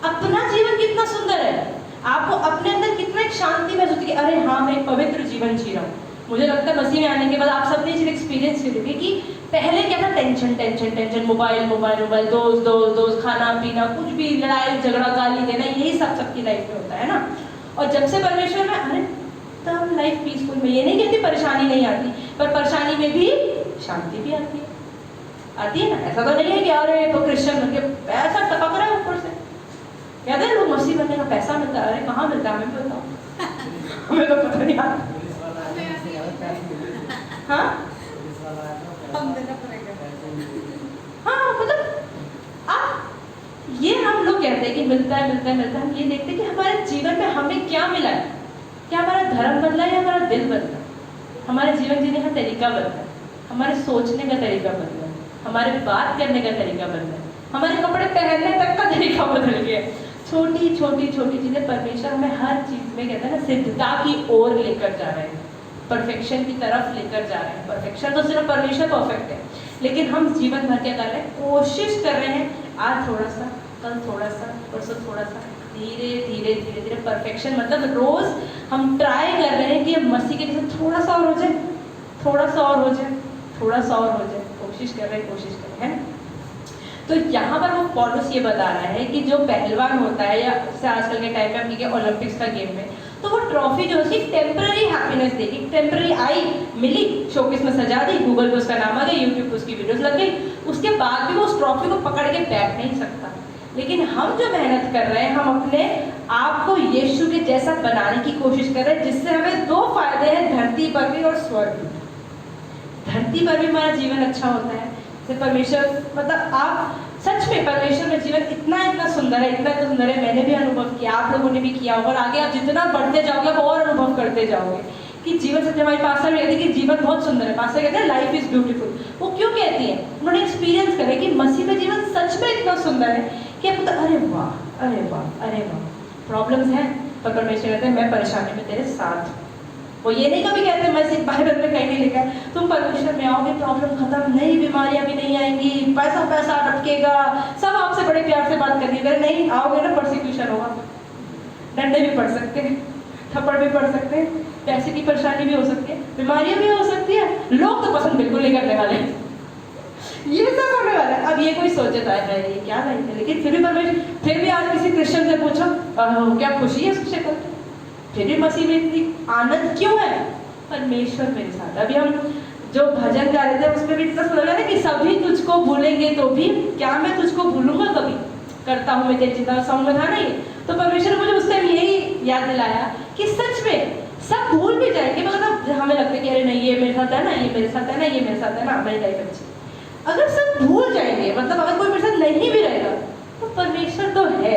अपना जीवन कितना सुंदर है। आपको अपने अंदर कितना एक शांति महसूस होती है, अरे हाँ मैं पवित्र जीवन जी रहा हूँ। मुझे लगता है मसीह में आने के बाद आप सबने चीज एक्सपीरियंस की होगी कि पहले क्या था, tension tension tension, mobile mobile mobile, दोस्त दोस्त दोस्त, खाना पीना, कुछ भी, लड़ाई झगड़ा, गाली देना, यही सब सबकी लाइफ में होता है ना। और जब से परमेश्वर में, अरे तब लाइफ पीसफुल में, ये नहीं कहती परेशानी नहीं आती, पर परेशानी में भी शांति भी आती है ना। ऐसा तो नहीं है कि अरे तो क्रिश्चियन बन के पैसा टपक रहा है ऊपर से, कहते हैं लोग मसीह बनने का पैसा मिलता है, अरे कहाँ मिलता है हमें भी बताओ, हमें तो पता नहीं आता। हाँ हाँ, मतलब आप ये हम लोग कहते हैं कि मिलता है मिलता है मिलता है, हम ये देखते हैं कि हमारे जीवन में हमें क्या मिला है, क्या हमारा धर्म बदला है या हमारा दिल बदला, हमारे जीवन जीने का तरीका बदला है, हमारे सोचने का तरीका बदला है, हमारे बात करने का तरीका बदला है, हमारे कपड़े पहनने तक का तरीका बदल गया। छोटी छोटी छोटी चीजें परमेश्वर हमें हर चीज में कहते हैं ना सिद्धता की ओर लेकर जा रहे हैं, परफेक्शन की तरफ लेकर जा रहे हैं। परफेक्शन तो सिर्फ परमेश्वर परफेक्ट है, लेकिन हम जीवन भर क्या कर रहे हैं, कोशिश कर रहे हैं, आज थोड़ा सा, कल थोड़ा सा, परसों थोड़ा सा, धीरे धीरे धीरे धीरे परफेक्शन, मतलब रोज हम ट्राई कर रहे हैं कि मसीह के जैसे थोड़ा सा और हो जाए, थोड़ा सा और हो जाए, थोड़ा सा और हो जाए, कोशिश कर रहे हैं ना। तो यहाँ पर वो पौलुस ये बता रहा है कि जो पहलवान होता है, या जैसे आजकल के टाइम में हम ओलंपिक्स का गेम में, तो वो ट्रॉफी जो है टेम्पररी हैप्पीनेस देगी, टेम्पररी आई मिली, शोकेस में सजा दी, गूगल पे उसका नाम आ गया, यूट्यूब पे उसकी वीडियोस लग गई, उसके बाद भी वो उस ट्रॉफी को पकड़ के बैठ नहीं सकता। लेकिन हम जो मेहनत कर रहे हैं, हम अपने आप को यीशु के जैसा बनाने की कोशिश कर रहे हैं, जिससे हमें दो फायदे हैं, धरती पर भी और स्वर्ग में। धरती पर भी हमारा जीवन अच्छा होता है, परमेश्वर, मतलब आप सच में परमेश्वर में जीवन इतना सुंदर है, इतना सुंदर है। मैंने भी अनुभव किया, आप लोगों ने भी किया होगा, और आगे आप जितना बढ़ते जाओगे आप और अनुभव करते जाओगे कि जीवन सच। हमारे पास्टर कहते हैं कि जीवन बहुत सुंदर है, पास्टर कहते हैं लाइफ इज ब्यूटीफुल। वो क्यों कहती है, उन्होंने एक्सपीरियंस करे कि मसीह में जीवन सच में इतना सुंदर है कि आपको तो अरे वाह अरे वाह अरे वाह। प्रॉब्लम्स हैं पर परमेश्वर कहते हैं मैं परेशानी में तेरे साथ। वो ये नहीं कभी कहते, मैं सिर्फ बाइबल में कहीं नहीं लिखा है तुम परमेश्वर में आओगे प्रॉब्लम खत्म, नई बीमारियां भी नहीं आएंगी, पैसा पैसा अटकेगा, सब आपसे बड़े प्यार से बात करेंगे। अगर नहीं आओगे ना परसिक्यूशन होगा, डंडे भी पड़ सकते हैं, थप्पड़ भी पड़ सकते हैं, पैसे की परेशानी भी हो सकती है, बीमारियां भी हो सकती है, लोग तो पसंद बिल्कुल नहीं करने वाले, ये सब होने वाला है। अब ये कोई सोचता है ये क्या लाइफ है, लेकिन फिर भी परमेश्वर, फिर भी आज किसी क्रिश्चियन से पूछो क्या खुशी है उसकी शक्ल, फिर भी मसीह में इतनी आनंद क्यों है, परमेश्वर मेरे साथ। अभी हम जो भजन गा रहे थे उसमें भी इतना सुना था कि सभी तुझको भूलेंगे तो भी क्या मैं तुझको भूलूंगा कभी, करता हूँ मैं तेरी चिंता, सॉन्ग में था ना ये। तो परमेश्वर ने मुझे उस टाइम यही याद दिलाया कि सच में सब भूल भी जाएंगे, मतलब हमें लगता है कि अरे नहीं ये मेरे साथ है ना, ये मेरे साथ है ना, ये मेरे साथ है ना, मेरी लाइफ अच्छी। अगर सब भूल जाएंगे, मतलब अगर कोई मेरे साथ नहीं भी रहेगा, तो परमेश्वर तो है,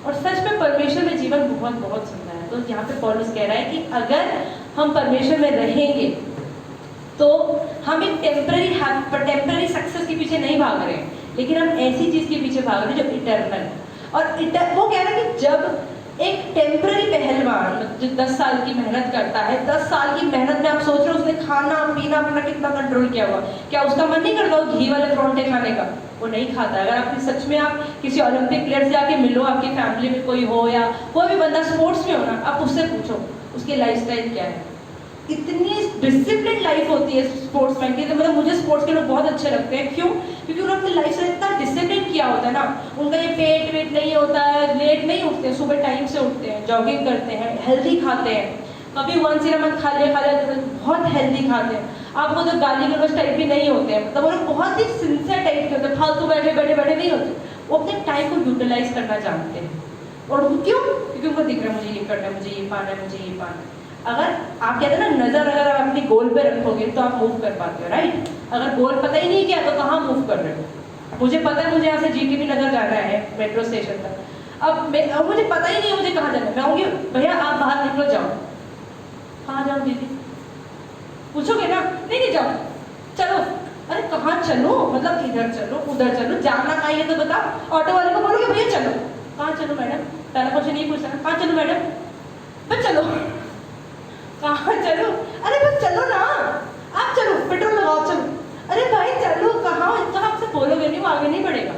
और सच में परमेश्वर में जीवन बहुत बहुत सुंदर है। तो यहाँ पे पौलुस कह रहा है कि अगर हम परमेश्वर में रहेंगे तो हम एक टेम्पररी सक्सेस के पीछे नहीं भाग रहे हैं, लेकिन हम ऐसी चीज के पीछे भाग रहे हैं जो इटर्नल है। और वो कह रहा है कि जब एक टेम्पररी पहलवान जो 10 साल की मेहनत करता है, 10 साल की मेहनत में आप सोच रहे हो उसने खाना पीना अपना कितना कंट्रोल किया हुआ, क्या उसका मन नहीं करता वो घी वाले परोंठे खाने का, वो नहीं खाता। अगर आप सच में आप किसी ओलंपिक प्लेयर से आके मिलो, आपकी फैमिली में कोई हो या कोई भी बंदा स्पोर्ट्स में हो ना, आप उससे पूछो उसकी लाइफस्टाइल क्या है, इतनी डिसिप्लिन लाइफ होती है स्पोर्ट्समैन की, तो मतलब मुझे स्पोर्ट्स के लोग बहुत अच्छे लगते हैं। क्यों? क्योंकि उन्होंने अपनी लाइफ से इतना डिसिप्लिन किया होता है ना, उनका ये पेट वेट नहीं होता है, लेट नहीं उठते हैं, सुबह टाइम से उठते हैं, जॉगिंग करते हैं, हेल्दी खाते हैं, कभी वंस इन अ मंथ खा लिया बहुत हेल्दी खाते हैं। आपको तो गाली गलौज टाइप भी नहीं होते हैं, मतलब वो लोग बहुत ही सिंसियर टाइप के होते हैं, फालतू बैठे बैठे बैठे नहीं होते, वो अपने टाइम को यूटिलाइज करना जानते हैं। और क्यों? क्योंकि उनको दिख रहा है मुझे ये करना है, मुझे ये पाना है, मुझे ये पाना है। अगर आप कहते हैं ना, नजर अगर आप अपनी गोल पे रखोगे तो आप मूव कर पाते हो, राइट? अगर गोल पता ही नहीं किया तो कहाँ मूव कर रहे हो? मुझे पता है मुझे यहाँ से जीटीबी नगर जाना है मेट्रो स्टेशन तक, अब मुझे पता ही नहीं है मुझे कहाँ जाना है। मैं कहूँगी भैया आप बाहर निकलो, जाओ। कहाँ जाओ दीदी? पूछोगे ना? नहीं नहीं जाओ, चलो। अरे कहाँ चलो? मतलब इधर चलो, उधर चलो, जाना कहाँ है तो बताओ। ऑटो वाले को बोलोगे भैया चलो। कहाँ चलो मैडम? पहला क्वेश्चन नहीं पूछना, कहाँ चलो मैडम? बस चलो। कहाँ चलो? अरे बस चलो ना, आप चलो, पेट्रोल लगाओ, चलो। अरे भाई चलो, कहाँ? तो आपसे बोलोगे नहीं, वो आगे नहीं बढ़ेगा।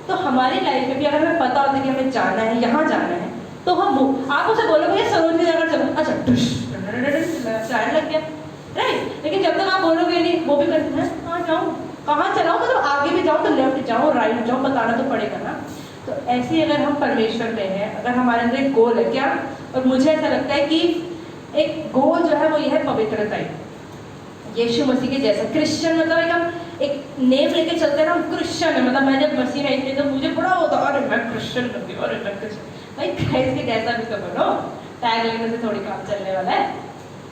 तो हमारी लाइफ में भी अगर हमें पता होता है कि हमें जाना है, यहाँ जाना है, तो हम आप उसे बोलोगे भैया सरोजनी नगर चलो, अच्छा चाय लग गया, राइट? लेकिन जब तक आप बोलोगे नहीं, वो भी करते हैं कहाँ जाऊँ, कहाँ चलाऊँ, मतलब आगे भी जाऊँ तो लेफ्ट जाऊँ, राइट जाऊँ, बताना तो पड़ेगा ना। तो ऐसे ही अगर हम परमेश्वर में हैं, अगर हमारे अंदर एक गोल है क्या, और मुझे ऐसा लगता है कि एक गोल जो है वो ये है पवित्रता ही। यीशु मसीह के जैसा क्रिश्चियन, मतलब एक नेम लेके चलते हैं ना, हम क्रिश्चियन है। मतलब मैं जब मसीह में आई थी तो मुझे बड़ा होता, अरे मैं क्रिश्चियन बन गई, अरे मैं क्रिश्चियन। भाई क्राइस्ट के जैसा भी तो बनो, टैग लेने से थोड़ी काम चलने वाला है।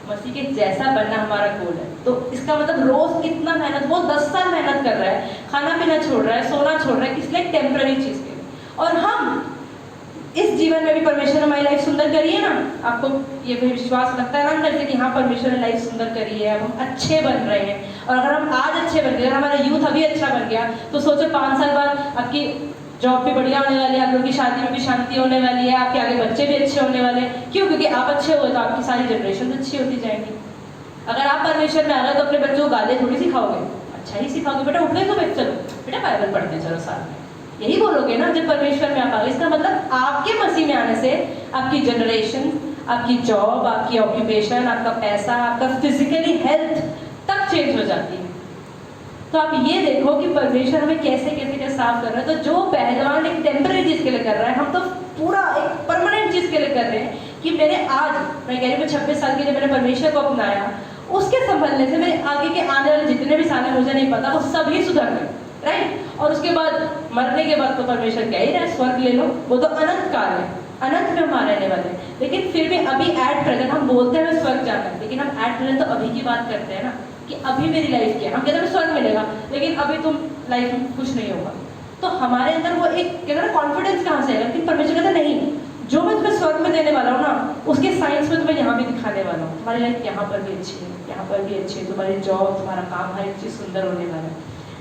मसीह के जैसा बनना हमारा गोल है। तो इसका मतलब रोज कितना मेहनत, वो 10 साल मेहनत कर रहा है, खाना पीना छोड़ रहा है, सोना छोड़ रहा है, किस लिए? टेम्पररी चीज के लिए। और हम इस जीवन में भी परमेश्वर ने हमारी लाइफ सुंदर करी है ना। आपको ये भी विश्वास लगता है ना अंदर से कि हाँ परमेश्वर ने लाइफ सुंदर करी है, अब हम अच्छे बन रहे हैं। और अगर हम आज अच्छे बन गए, अगर हमारा यूथ अभी अच्छा बन गया, तो सोचो 5 साल बाद आपकी जॉब भी बढ़िया होने वाली है, आप लोगों की शादी में भी शांति होने वाली है, आपके आगे बच्चे भी अच्छे होने वाले हैं। क्यों? क्योंकि आप अच्छे हो तो आपकी सारी जनरेशन अच्छी होती जाएंगी। अगर आप परमेश्वर में आ गए तो अपने बच्चों को गाली थोड़ी सिखाओगे, अच्छा ही सिखाओगे, बेटा उठ गए तो चलो बेटा बाइबल पढ़ते चलो साथ में, यही बोलोगे ना जब परमेश्वर में आप आ गए। इसका मतलब आपके मसीह में आने से आपकी जनरेशन, आपकी जॉब, आपकी ऑक्यूपेशन, आपका पैसा, आपका फिजिकली हेल्थ तक चेंज हो जाती है। तो आप ये देखो कि परमेश्वर हमें कैसे कैसे कैसे साफ कर रहा है। तो जो पहलवान एक टेम्पररी चीज के लिए कर रहा है, हम तो पूरा एक परमानेंट चीज के लिए कर रहे हैं कि मैंने आज, मैं कह रही हूँ 26 साल के जब मैंने परमेश्वर को अपनाया, उसके संभलने से मेरे आगे के आने वाले जितने भी साल मुझे नहीं पता, वो सभी सुधर गए, राइट? और उसके बाद मरने के बाद तो परमेश्वर क्या ही रहा है, स्वर्ग ले लो, वो तो अनंत काल है, अनंत में हम रहने वाले हैं। लेकिन फिर भी अभी एट प्रेजेंट हम बोलते हैं हमें स्वर्ग जाना है, लेकिन हम एट प्रेजेंट तो अभी की बात करते हैं ना, कि अभी मेरी लाइफ क्या है। हम कहते हैं स्वर्ग मिलेगा, लेकिन अभी तुम लाइफ में कुछ नहीं होगा। तो हमारे अंदर वो एक कहते हैं ना कॉन्फिडेंस कहाँ से आएगा? लेकिन परमेश्वर कहता नहीं, जो मैं तुम्हें स्वर्ग में देने वाला हूँ ना, उसके साइंस में तुम्हें यहाँ भी दिखाने वाला हूँ। तुम्हारी लाइफ यहाँ पर भी अच्छी है, यहाँ पर भी अच्छी है, तुम्हारी जॉब, तुम्हारा काम, हर एक चीज़ सुंदर होने वाला है,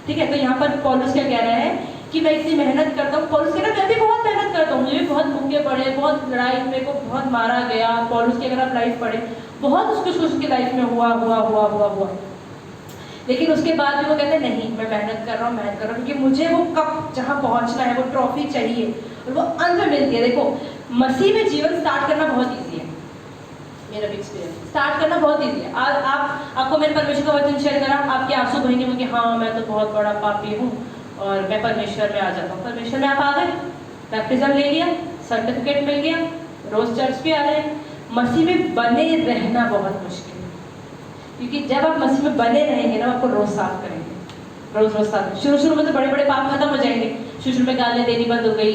ठीक है? तो यहाँ पर पौलुस क्या कह रहा है कि मैं इतनी मेहनत करता हूँ। पौलुस कह रहा है मैं भी बहुत मेहनत करता हूँ, मुझे भी बहुत भूखे पड़े, बहुत लड़ाई, मेरे को बहुत मारा गया। पौलुस की अगर आप लाइफ पढ़े, बहुत कुछ उसकी लाइफ में हुआ। लेकिन उसके बाद भी वो कहते हैं नहीं, मैं मेहनत कर रहा हूँ, क्योंकि मुझे वो कप जहाँ पहुँचना है, वो ट्रॉफी चाहिए, और वो अंत में मिलती है। देखो, मसीह में जीवन स्टार्ट करना बहुत ईजी है, मेरा भी एक्सपीरियंस, स्टार्ट करना बहुत ईजी है। आपको मैंने परमेश्वर का वचन शेयर करा, आपके आंसू बहेंगे कि हाँ मैं तो बहुत बड़ा पापी हूँ और मैं परमेश्वर में आ जाता हूँ। परमेश्वर में आप आ गए, बैप्टिज्म ले लिया, सर्टिफिकेट मिल गया, रोज चर्च भी आ रहे हैं। मसीह में बने रहना बहुत मुश्किल है, क्योंकि जब आप मसीह में बने रहेंगे ना, आपको रोज साफ करेंगे, रोज साफ। शुरू में तो बड़े बड़े पाप खत्म हो जाएंगे। शुरू में गालियाँ देनी बंद हो गई,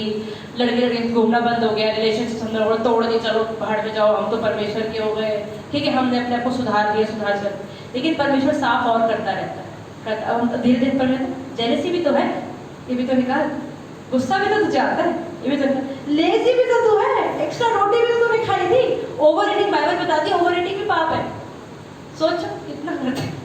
लड़के घूमना बंद हो गया, रिलेशनशिप हमने तोड़ दी, चलो पहाड़ पे जाओ, हम तो परमेश्वर के हो गए, ठीक है, हमने अपने आप को सुधार लिया। लेकिन परमेश्वर साफ और करता रहता है, अब धीरे धीरे परमेश्वर, जेलसी भी तो है, ये भी तो निकाल, गुस्सा भी तो तुझे आता है, ये भी तो, लेजी भी तो तू है, एक्स्ट्रा रोटी भी तो तूने खाई थी, ओवर ईटिंग, बाइबल बताती है ओवर ईटिंग भी पाप है। सोचो कितना करते हैं।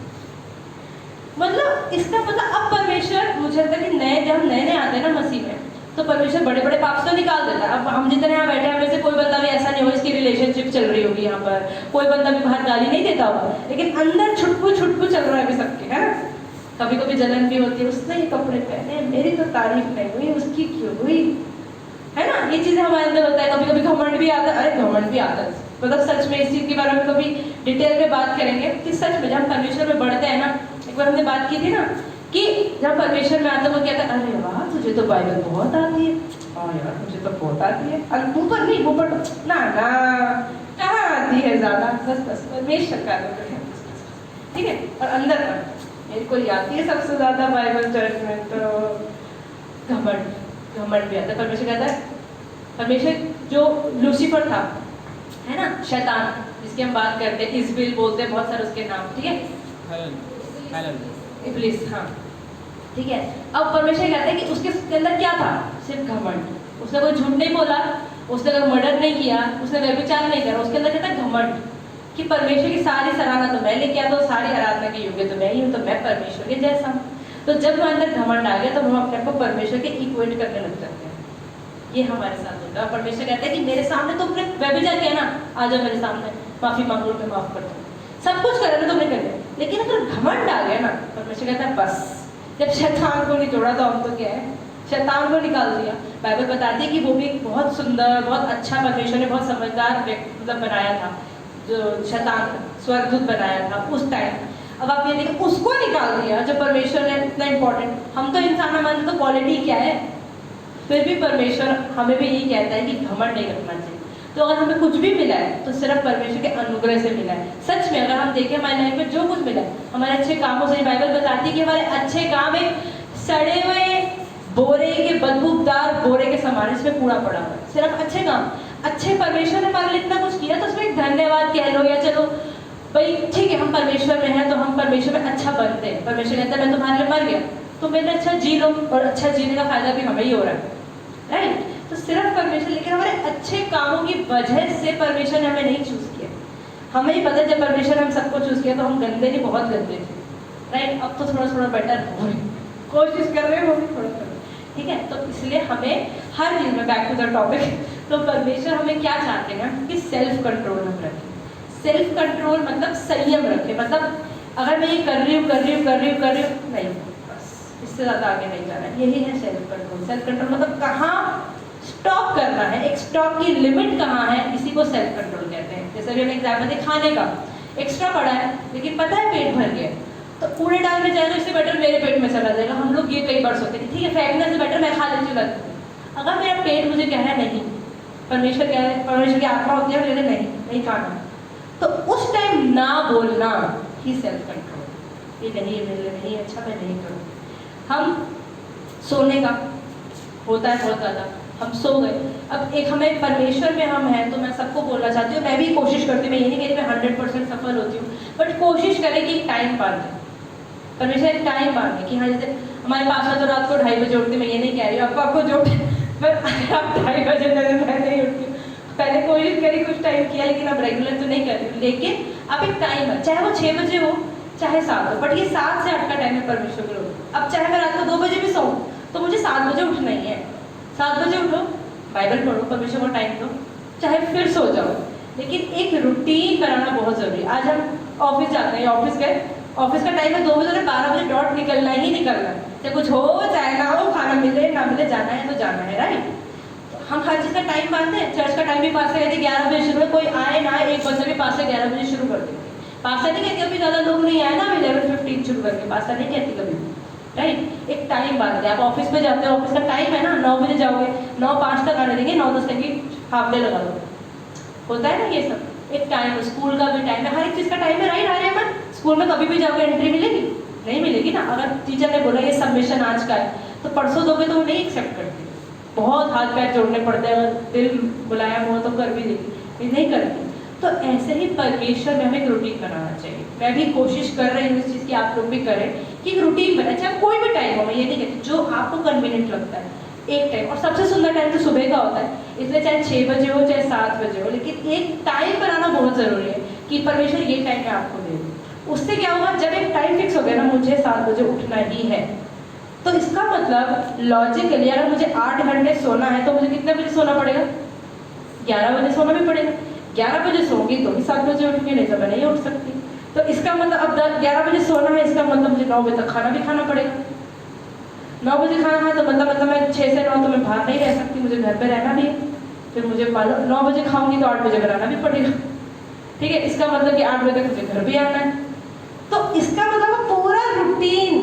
मतलब इसका मतलब अब परमेश्वर, मुझे लगता है कि जब नए आते हैं ना मसीह में, तो परमेश्वर बड़े बड़े पाप तो निकाल देता है। अब हम जितने यहाँ बैठे हैं, में से कोई बंदा भी ऐसा नहीं होगा इसकी रिलेशनशिप चल रही होगी यहाँ पर, कोई बंदा भी बाहर गाली नहीं देता होगा, लेकिन अंदर छुटकू चल रहा है अभी सबके, है ना? कभी कभी जलन भी होती है, उसने ये कपड़े पहने, मेरी तो तारीफ नहीं हुई, उसकी क्यों हुई, है ना? ये चीजें हमारे अंदर होता है। कभी कभी घमंड भी आता है, अरे घमंड भी आता है, मतलब सच में इस चीज़ के बारे में कभी डिटेल में बात करेंगे कि सच में जब परमेश्वर में बढ़ते हैं ना, एक बार हमने बात की थी ना कि जब परमेश्वर में आता है वो कहता है अरे वाह तुझे तो बाइबल बहुत आती है, हाँ यार मुझे तो बहुत आती है, अरे तू पर नहीं वो पर ना ना कहाँ आती है ज़्यादा, बस बस परमेश्वर का है, ठीक है। और अंदर पर मेरे को आती है सबसे ज़्यादा बाइबल चर्च में तो घमंड भी आता है। परमेश्वर कहता है, परमेश्वर जो लूसीफर था है ना, शैतान जिसकी हम बात करते हैं, इज़बिल बोलते हैं बहुत सारे उसके नाम, ठीक है, इब्लिस, हाँ ठीक है। अब परमेश्वर कहते हैं कि उसके अंदर क्या था, सिर्फ घमंड, उसने कोई झूठ नहीं बोला, उसने कोई मर्डर नहीं किया, उसने व्यभिचार नहीं करा, उसके अंदर क्या था, घमंड कि परमेश्वर की सारी सराहना तो मैं लेके आता हूँ, सारी आराधना के योग्य तो मैं ही हूँ, तो मैं परमेश्वर के जैसा हूँ। तो जब हमारे अंदर घमंड आ गया तो हम अपने को परमेश्वर के इक्वेट करने लग जाते हैं। ये हमारे साथ होता है। परमेश्वर कहते हैं कि मेरे सामने तुमने व्यभिचार किया ना, आ जाओ मेरे सामने, माफी मांगो, मैं माफ करता हूँ, सब कुछ करा ना तुमने कर लिया। लेकिन अगर घमंड आ गया ना, परमेश्वर कहता है बस, जब शैतान को निचोड़ा तो हम तो क्या है, शैतान को निकाल दिया। बाइबल बताती है कि वो भी बहुत सुंदर, बहुत अच्छा, परमेश्वर ने बहुत समझदार मतलब बनाया था, जो शैतान स्वर्गदूत बनाया था उस टाइम। अब आप ये देखिए उसको निकाल दिया जो परमेश्वर ने इतना इंपॉर्टेंट, हम तो इंसान, हमारे तो क्वालिटी क्या है, फिर भी परमेश्वर हमें भी यही कहता है कि घमंड नहीं रखना चाहिए। तो अगर हमें कुछ भी मिला है तो सिर्फ परमेश्वर के अनुग्रह से मिला है। सच में अगर हम देखें हमारी लाइफ में जो कुछ मिला है हमारे अच्छे कामों से, बाइबल बताती है कि हमारे अच्छे काम एक सड़े हुए बोरे के, बदबूदार बोरे के समान इसमें कूड़ा पड़ा हुआ है। सिर्फ अच्छे काम, अच्छे परमेश्वर ने हमारे लिए इतना कुछ किया तो उसमें एक धन्यवाद कह लो, या चलो भाई ठीक है हम परमेश्वर में हैं तो हम परमेश्वर में अच्छा बनते हैं। परमेश्वर कहता है मैं तुम्हारे लिए मर गया तो मेरे अच्छा जी लो, और अच्छा जीने का फायदा भी हमें ही हो रहा है, राइट। तो सिर्फ परमेश्वर, लेकिन हमारे अच्छे कामों की वजह से परमेश्वर ने हमें नहीं चूज किया। हमें ही पता है जब परमेश्वर ने हम सबको चूज किया तो हम गंदे नहीं, बहुत गंदे थे, राइट। अब तो थोड़ा थोड़ा बेटर हो रहे, कोशिश कर रहे हैं वो भी थोड़ा थोड़ा, ठीक है। तो इसलिए हमें हर चीज में, बैक टू द टॉपिक, तो परमेश्वर हमें क्या चाहते हैं कि सेल्फ कंट्रोल हम रखें। सेल्फ कंट्रोल मतलब संयम रखें, मतलब अगर मैं ये कर रही हूँ नहीं, बस इससे ज़्यादा आगे नहीं जाना है, यही है सेल्फ कंट्रोल। सेल्फ कंट्रोल मतलब कहाँ स्टॉप करना है, एक स्टॉप की लिमिट कहाँ है, इसी को सेल्फ कंट्रोल कहते हैं। जैसे भी हम एग्जाम्पल दें, खाने का एक्स्ट्रा पड़ा है लेकिन पता है पेट भर गया, तो कूड़े डाल में जाएगा, इससे बेटर मेरे पेट में चला जाएगा। हम लोग ये कई बार सोचते हैं ठीक है फेंकने से बेटर मैं खा लेती हूँ। अगर मेरा पेट मुझे कह रहा है नहीं, परमेश्वर कह रहे, परमेश्वर की आत्मा होती है मुझे नहीं खाना, तो उस टाइम ना बोलना ही सेल्फ कंट्रोल। ये नहीं, मेरे लिए नहीं अच्छा, मैं नहीं करूँ। हम सोने का होता है बहुत ज़्यादा, हम सो गए, अब एक हमें परमेश्वर में हम हैं, तो मैं सबको बोलना चाहती हूँ, मैं भी कोशिश करती हूँ, मैं ये नहीं कहती मैं 100% सफल होती हूँ, बट कोशिश करें कि टाइम बांध दें, परमेश्वर एक टाइम बांधे कि हाँ, जैसे हमारे पास तो रात को 2:30 बजे उठते, मैं ये नहीं कह रही हूँ आपको जो पर आप 2:30 बजे मैं नहीं उठती हूँ, पहले कोशिश करी, कुछ टाइम किया, लेकिन अब रेगुलर तो नहीं कर रही हूँ। लेकिन अब एक टाइम है, चाहे वो 6 बजे हो चाहे 7 हो, बट ये 7 से 8 का टाइम है परमेश्वर के लोग। अब चाहे मैं रात को 2 बजे भी सोऊं तो मुझे 7 बजे उठना ही है। 7 बजे उठो, बाइबल पढ़ो, परमेश्वर को टाइम दो, चाहे फिर सो जाओ, लेकिन एक रूटीन बनाना बहुत जरूरी है। आज हम ऑफिस जाते हैं, ऑफिस गए, ऑफिस का टाइम है 2 बजे, 12 बजे डॉट निकलना ही निकलना है, चाहे कुछ हो चाहे ना हो, खाना मिले ना मिले, जाना है तो जाना है, राइट। हम हर चीज़ का टाइम बांधते हैं। चर्च का टाइम भी पास से कहते 11 बजे शुरू है, कोई आए ना आए, एक बंदा भी पास से 11 बजे शुरू कर देते। पास से नहीं कहती अभी ज़्यादा लोग नहीं आए ना, 11:15 शुरू करके, पास से नहीं कहती कभी, राइट। एक टाइम बांधते हैं। आप ऑफिस में जाते हो, ऑफिस का टाइम है ना 9 बजे जाओगे, 9:05 तक आने देंगे, 9:10 तक की हाफ डे लगा दो, होता है ना ये सब। एक टाइम, स्कूल का भी टाइम है, हर एक चीज़ का टाइम है, राइट। आर्य मन स्कूल में कभी भी जाओगे एंट्री मिलेगी? नहीं मिलेगी ना। अगर टीचर ने बोला ये सबमिशन आज का है तो परसों दोगे तो वो नहीं एक्सेप्ट करती, बहुत हाथ पैर जोड़ने पड़ते हैं, अगर दिल मुलायम हो तो कर भी देगी, ये नहीं करती। तो ऐसे ही परमेश्वर में हमें एक रूटीन बनाना चाहिए। मैं भी कोशिश कर रही हूँ इस चीज़ की, आप लोग भी करें कि एक रूटीन बनाए, चाहे कोई भी टाइम हो, मैं ये नहीं कहती, जो आपको कन्वीनियंट लगता है एक टाइम। और सबसे सुंदर टाइम तो सुबह का होता है, इसलिए चाहे 6 बजे हो चाहे 7 बजे हो, लेकिन एक टाइम बनाना बहुत ज़रूरी है कि परमेश्वर ये टाइम मैं आपको दे दूँ। उससे क्या होगा, जब एक टाइम फिक्स हो गया ना, मुझे 7 बजे उठना ही है, तो इसका मतलब लॉजिकली अगर मुझे 8 घंटे सोना है तो मुझे कितने बजे सोना पड़ेगा? 11 बजे सोना भी पड़ेगा। 11 बजे सोऊंगी तो भी 7 बजे उठूंगी, नहीं तो मैं नहीं उठ सकती। तो इसका मतलब अब 11 बजे सोना है, इसका मतलब मुझे 9 बजे तक खाना भी खाना पड़ेगा। 9 बजे खाना है तो मतलब मैं 6 से 9 तो मैं बाहर नहीं रह सकती, मुझे घर पे रहना भी है। फिर मुझे मान लो 9 बजे खाऊंगी तो 8 बजे बनाना भी पड़ेगा, ठीक है। इसका मतलब कि 8 बजे तक मुझे घर भी आना है। तो इसका मतलब पूरा रूटीन,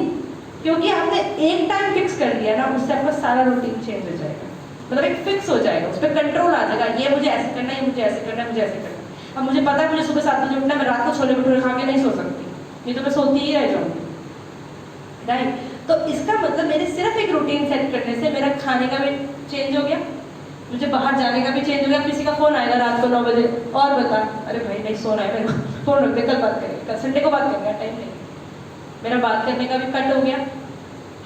क्योंकि हमने एक टाइम फिक्स कर दिया ना, उससे आपका सारा रूटीन चेंज हो जाएगा, मतलब एक फिक्स हो जाएगा, उस पर कंट्रोल आ जाएगा। ये मुझे ऐसे करना है, ये मुझे ऐसे करना है, मुझे ऐसे करना है। अब मुझे पता है मुझे सुबह 7 बजे उठना है, मैं रात को छोले भटूरे खा के नहीं सो सकती, नहीं तो मैं सोती ही रह जाऊंगी, राइट। तो इसका मतलब मेरे सिर्फ एक रूटीन सेट करने से मेरा खाने का भी चेंज हो गया, मुझे बाहर जाने का भी चेंज हो गया। किसी का फोन आएगा रात को 9 बजे, और बता, अरे भाई नहीं सोना है मेरे को, फोन रख दे, कल बात करेंगे, कल संडे को बात करेंगे, टाइम नहीं। मेरा बात करने का भी कट हो गया,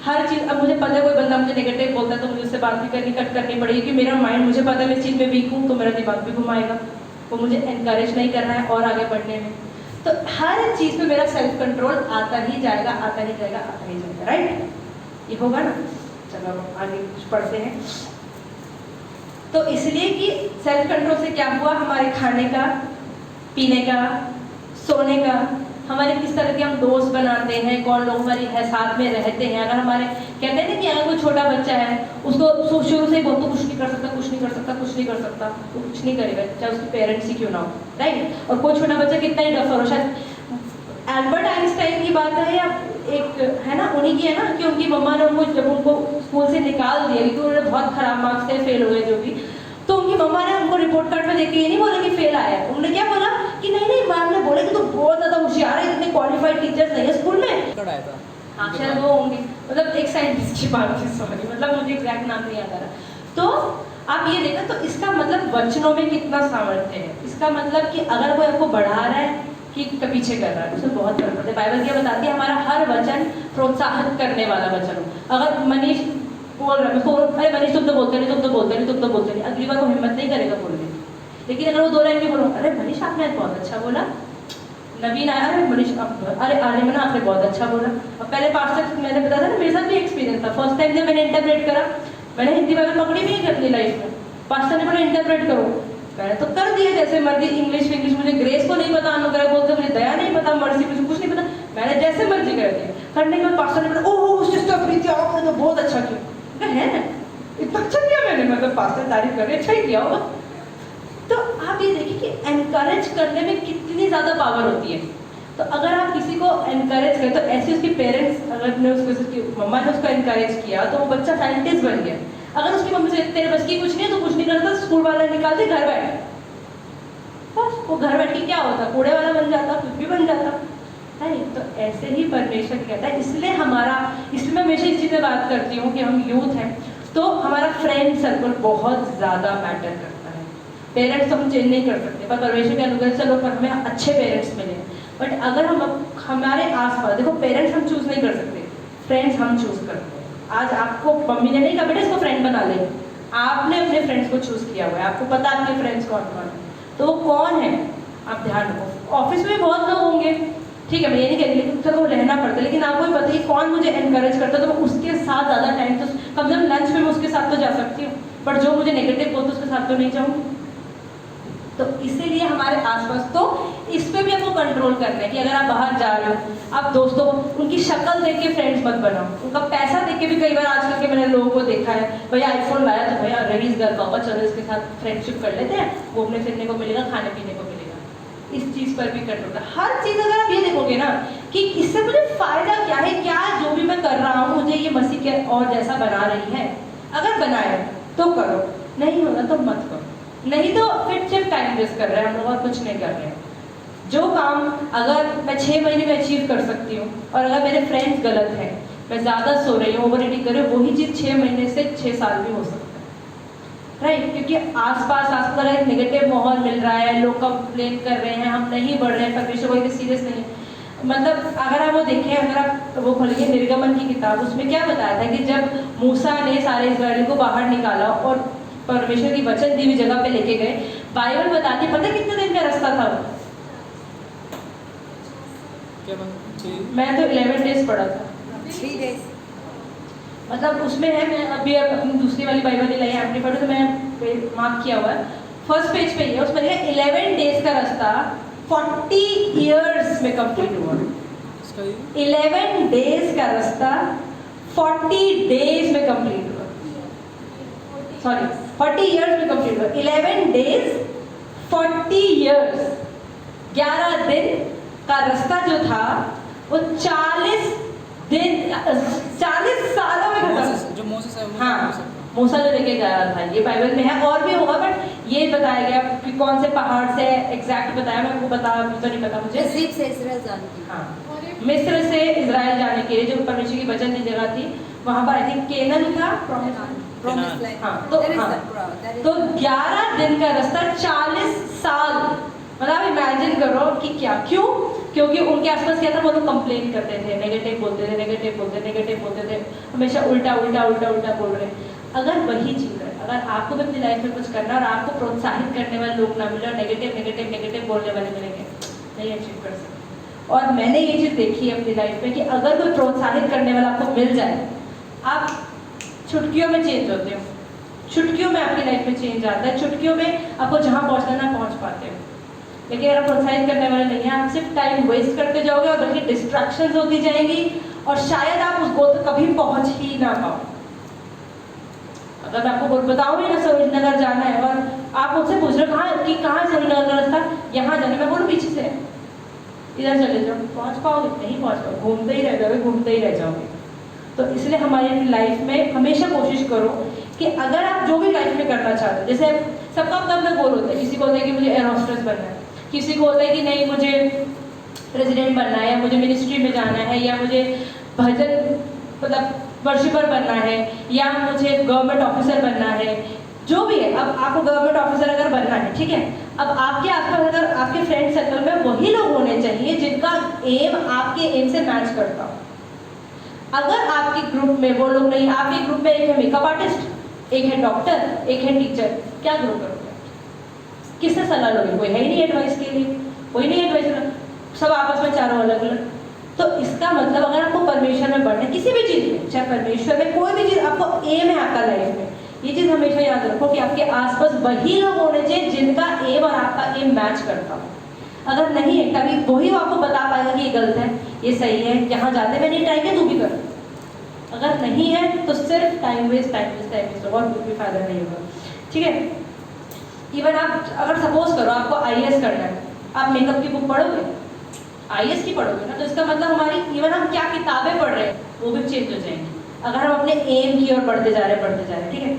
हर चीज़। अब मुझे पता है कोई बंदा मुझे नेगेटिव बोलता है तो मुझे उससे बात भी करनी कट करनी पड़ेगी, क्योंकि मेरा माइंड, मुझे पता है मैं इस चीज़ में वीक हूँ तो मेरा दिमाग भी घुमाएगा, वो मुझे एनकरेज नहीं करना है और आगे बढ़ने में। तो हर चीज़ पे मेरा सेल्फ कंट्रोल आता ही जाएगा, आता ही जाएगा, आता ही जाएगा, राइट। ये होगा ना। चलो आगे कुछ पढ़ते हैं। तो इसलिए कि सेल्फ कंट्रोल से क्या हुआ, हमारे खाने का, पीने का, सोने का, हमारे किस तरह के हम दोस्त बनाते हैं, कौन लोग हमारे साथ में रहते हैं। अगर हमारे कहते हैं ना कि अगर कोई छोटा बच्चा है, उसको शुरू से ही बहुत, तो कुछ नहीं कर सकता, कुछ नहीं कर सकता, कुछ नहीं कर सकता, वो कुछ नहीं करेगा, चाहे उसके पेरेंट्स ही क्यों ना हो, राइट। और कोई छोटा बच्चा कितना ही डफर हो, शायद एल्बर्ट आइंस्टाइन की बात है या एक है ना, उन्हीं की है ना, कि उनकी मम्मा ने उनको जब उनको स्कूल से निकाल दिया क्योंकि उन्होंने बहुत खराब मार्क्स से फेल हुए जो भी, तो उनकी मम्मा ने उनको रिपोर्ट कार्ड में देख के ये नहीं बोला कि फेल आया है, उन्होंने क्या बोला कि नहीं नहीं, मैम ने बोला कि तू बहुत ज्यादा होशियार है, इतने क्वालिफाइड टीचर्स नहीं है स्कूल में। कब आया था? हाँ शायद वो होंगे, मतलब एक साइंटिस्ट की बात थी, सॉरी, मतलब मुझे एग्जैक्ट नाम नहीं याद आ रहा। तो आप ये देखो, तो इसका मतलब वचनों में कितना सामर्थ्य है। इसका मतलब कि अगर कोई आपको बढ़ा रहा है कि पीछे कर रहा है, उसमें बहुत फर्क पड़ता है। बाइबल क्या बताती है, हमारा हर वचन प्रोत्साहित करने वाला वचन हो। अगर मनीष बोल रहा है, मैं अरे मनीष तुम तो बोलते नहीं, तुम तो बोलते नहीं, तुम तो बोलते नहीं, अगली बार वो हिम्मत नहीं करेगा बोलने की। लेकिन अगर वो 2 लाइन में बोलो, अरे मनीष आपने बहुत अच्छा बोला, नवीन आया, अरे मनीष अरे आर्यमन आपने बहुत अच्छा बोला। अब पहले पास्टर, मैंने बताया था ना, मेरे साथ भी एक्सपीरियंस था। फर्स्ट टाइम जब मैंने इंटरप्रेट करा, मैंने हिंदी बाइबल पकड़ी भी नहीं थी अपनी लाइफ में, पास्टर ने बोला इंटरप्रेट करो, मैंने तो कर दिया जैसे मर्जी, इंग्लिश मुझे ग्रेस को नहीं पता, अनुग्रह बोलते, मुझे दया नहीं पता, मर्सी मुझे कुछ नहीं पता, मैंने जैसे मर्जी कर दिया। करने के बाद पास्टर ने बोला, ओह सिस्टर प्रीति आपने तो बहुत अच्छा किया, है इतना अच्छा किया मैंने, मतलब पास्टर तारीफ कर रहे, अच्छा ही किया होगा। तो आप ये देखिए कि एनकरेज करने में कितनी ज़्यादा पावर होती है। तो अगर आप किसी को एनकरेज करें, तो ऐसे उसके पेरेंट्स, अगर ने उसको, उसकी मम्मा ने उसको एनकरेज किया तो वो बच्चा साइंटिस्ट बन गया। अगर उसकी मम्मी से तेरे बस की कुछ नहीं है तो कुछ नहीं करता, स्कूल वाला निकालते, घर बैठ, बस वो घर बैठ के क्या होता, कूड़े वाला बन जाता, कुछ भी बन जाता, राइट। तो ऐसे ही परमेश्वर कहता है। इसलिए मैं हमेशा इस चीज़ में बात करती हूँ कि हम यूथ हैं, तो हमारा फ्रेंड सर्कल बहुत ज़्यादा मैटर करता है। पेरेंट्स तो हम चेंज नहीं कर सकते, पर परमेश्वर के अनुग्रह से लोग, पर हमें अच्छे पेरेंट्स मिले। बट अगर हम हमारे आसपास देखो, पेरेंट्स हम चूज नहीं कर सकते, फ्रेंड्स हम चूज करते हैं। आज आपको मम्मी ने नहीं कहा बेटा इसको फ्रेंड बना ले, आपने अपने फ्रेंड्स को चूज किया हुआ है, आपको पता आपके फ्रेंड्स कौन कौन है, तो वो कौन है आप ध्यान रखो। ऑफिस में बहुत लोग होंगे, ठीक है, मैं ये नहीं कह रही, लेकिन उसका तो रहना पड़ता है, लेकिन आपको पता है कौन मुझे एनकरेज करता है, तो मैं उसके साथ ज़्यादा टाइम, तो कम से कम लंच में मैं उसके साथ तो जा सकती हूँ, बट जो मुझे नेगेटिव बोलते उसके साथ तो नहीं जाऊँगी। तो इसीलिए हमारे आसपास, तो इस पे भी आपको कंट्रोल करना है कि अगर आप बाहर जा रहे हो, आप दोस्तों उनकी शक्ल देख के फ्रेंड्स मत बनाओ, उनका पैसा देख के भी। कई बार आजकल के मैंने लोगों को देखा है, भैया आईफोन लाया तो भैया रेडीज घर का होगा, चलो इसके साथ फ्रेंडशिप कर लेते हैं, घूमने फिरने को मिलेगा, खाने पीने को मिलेगा। इस चीज़ पर भी कंट्रोल है। हर चीज़ अगर आप ये देखोगे ना कि इससे मुझे फायदा क्या है, क्या जो भी मैं कर रहा हूँ मुझे ये मसीह के और जैसा बना रही है, अगर बनाए तो करो, नहीं होगा तो मत करो, नहीं तो फिर सिर्फ टाइम वेस्ट कर रहे हैं हम लोग और कुछ नहीं कर रहे हैं। जो काम अगर मैं 6 महीने में अचीव कर सकती हूँ, और अगर मेरे फ्रेंड्स गलत हैं, मैं ज़्यादा सो रही हूँ, ओवर ईटिंग कर रही हूँ, वही चीज़ 6 महीने से 6 साल भी हो सकता है, राइट। क्योंकि आसपास अगर एक नेगेटिव माहौल मिल रहा है, लोग कंप्लेन कर रहे हैं, हम नहीं बढ़ रहे हैं, परमेश्वर कोई सीरियस नहीं है। मतलब अगर आप वो देखें, अगर आप वो खोलेंगे निर्गमन की किताब, उसमें क्या बताया था कि जब मूसा ने सारे इस्राएलियों को बाहर निकाला और परमेश्वर की वचन दी हुई जगह पे लेके गए, बाइबल बताती है, पता है कितने दिन का रास्ता था वो? मैं तो 11 डेज पढ़ा था, 3 days। मतलब उसमें है, मैं अभी अपनी दूसरी वाली बाइबल नहीं लाई, आपने पढ़ो तो मैं मार्क किया हुआ है, फर्स्ट पेज पे ही है, उसमें लिखा 11 डेज का रास्ता 40 इयर्स में कंप्लीट हुआ। 11 डेज का रास्ता 40 डेज में कंप्लीट हुआ, सॉरी 40 ईयर्स में कंप्लीट हुआ। 11 डेज 40 ईयर्स, 11 दिन का रास्ता जो था वो 40 सालों में खत्म। जो मोसेस है वो हाँ, मूसा जो लेके गया था, ये बाइबल में है, और भी होगा बट ये बताया गया कि कौन से पहाड़ से एग्जैक्ट बताया, मैं आपको बता तो नहीं पता मुझे। तहजीब से इस्राएल जाने की। हाँ, मिस्र से इजराइल जाने के लिए जो परमेश्वर की वचन दी जगह थी, वहां पर आई थिंक केनन था। Promised land. हाँ, तो There is हाँ, that is तो 11 दिन का रास्ता 40 साल, मतलब इमेजिन करो कि क्या, क्यों? क्योंकि उनके आसपास क्या था, वो लोग कंप्लेन करते थे, नेगेटिव बोलते थे, नेगेटिव बोलते थे, हमेशा उल्टा बोल रहे। अगर वही चीज़ है, अगर आपको भी अपनी लाइफ में कुछ करना और आपको प्रोत्साहित करने वाले लोग ना मिले और नेगेटिव बोलने वाले मिलेंगे, नहीं अचीव कर सकते। और मैंने ये चीज़ देखी है अपनी लाइफ में कि अगर कोई प्रोत्साहित करने वाला आपको मिल जाए, आप चुटकियों में चेंज होते हो, चुटकियों में आपकी लाइफ में चेंज आता है, चुटकियों में आपको जहाँ पहुँचना ना पहुँच पाते हो। लेकिन अगर प्रोत्साहित करने वाले नहीं है, आप सिर्फ टाइम वेस्ट करते जाओगे और बल्कि डिस्ट्रैक्शंस होती जाएंगी और शायद आप उस गोल तक कभी पहुँच ही ना पाओ। अगर मैं आपको बताऊँ ना सूरजनगर जाना है और आप मुझसे पूछ रहे हो कहाँ सूरजनगर का रास्ता, यहाँ जाना, मैं बोलूँ पीछे से इधर चले जाओ, पहुँच पाओगे? नहीं पहुँच पाओ, घूमते ही रह जाओगे। तो इसलिए हमारी लाइफ में हमेशा कोशिश करो कि अगर आप जो भी लाइफ में करना चाहते हो, जैसे सबका अपना गोल होता है, किसी को होता है कि मुझे एयर होस्टेस बनना है, किसी को होता है कि नहीं मुझे प्रेसिडेंट बनना है, या मुझे मिनिस्ट्री में जाना है, या मुझे भजन मतलब वर्शिपर बनना है, या मुझे गवर्नमेंट ऑफिसर बनना है, जो भी है। अब आपको गवर्नमेंट ऑफिसर अगर बनना है, ठीक है, अब आपके आसपास अगर आपके फ्रेंड सर्कल में वही लोग होने चाहिए जिनका एम आपके एम से मैच करता हो। अगर आपके ग्रुप में वो लोग नहीं, आपके ग्रुप में एक है मेकअप आर्टिस्ट, एक है डॉक्टर, एक है टीचर, क्या ग्रुप करोगे? किससे सलाह लोगे? कोई है ही नहीं एडवाइस के लिए, कोई नहीं एडवाइस, सब आपस में चारों अलग अलग। तो इसका मतलब अगर आपको परमेश्वर में बढ़ना है, किसी भी चीज़ में, चाहे परमेश्वर में कोई भी चीज़ आपको एम है आपका लाइफ में, ये चीज़ हमेशा याद रखो कि आपके आसपास वही लोग होने चाहिए जिनका एम और आपका एम मैच करता हो। अगर नहीं है तभी वही आपको बता पाएगा कि ये गलत है, ये सही है, यहाँ जाते हुए नहीं ट्राई किया तू भी कर। अगर नहीं है तो सिर्फ टाइम वेस्ट और कुछ भी फायदा नहीं होगा, ठीक है। इवन आप अगर सपोज करो आपको आईएएस करना है, आप मेकअप की बुक पढ़ोगे, आईएएस की पढ़ोगे ना, तो इसका मतलब हमारी इवन हम क्या किताबें पढ़ रहे हैं वो भी चेंज हो जाएंगी अगर हम अपने एम की ओर बढ़ते जा रहे हैं, ठीक है।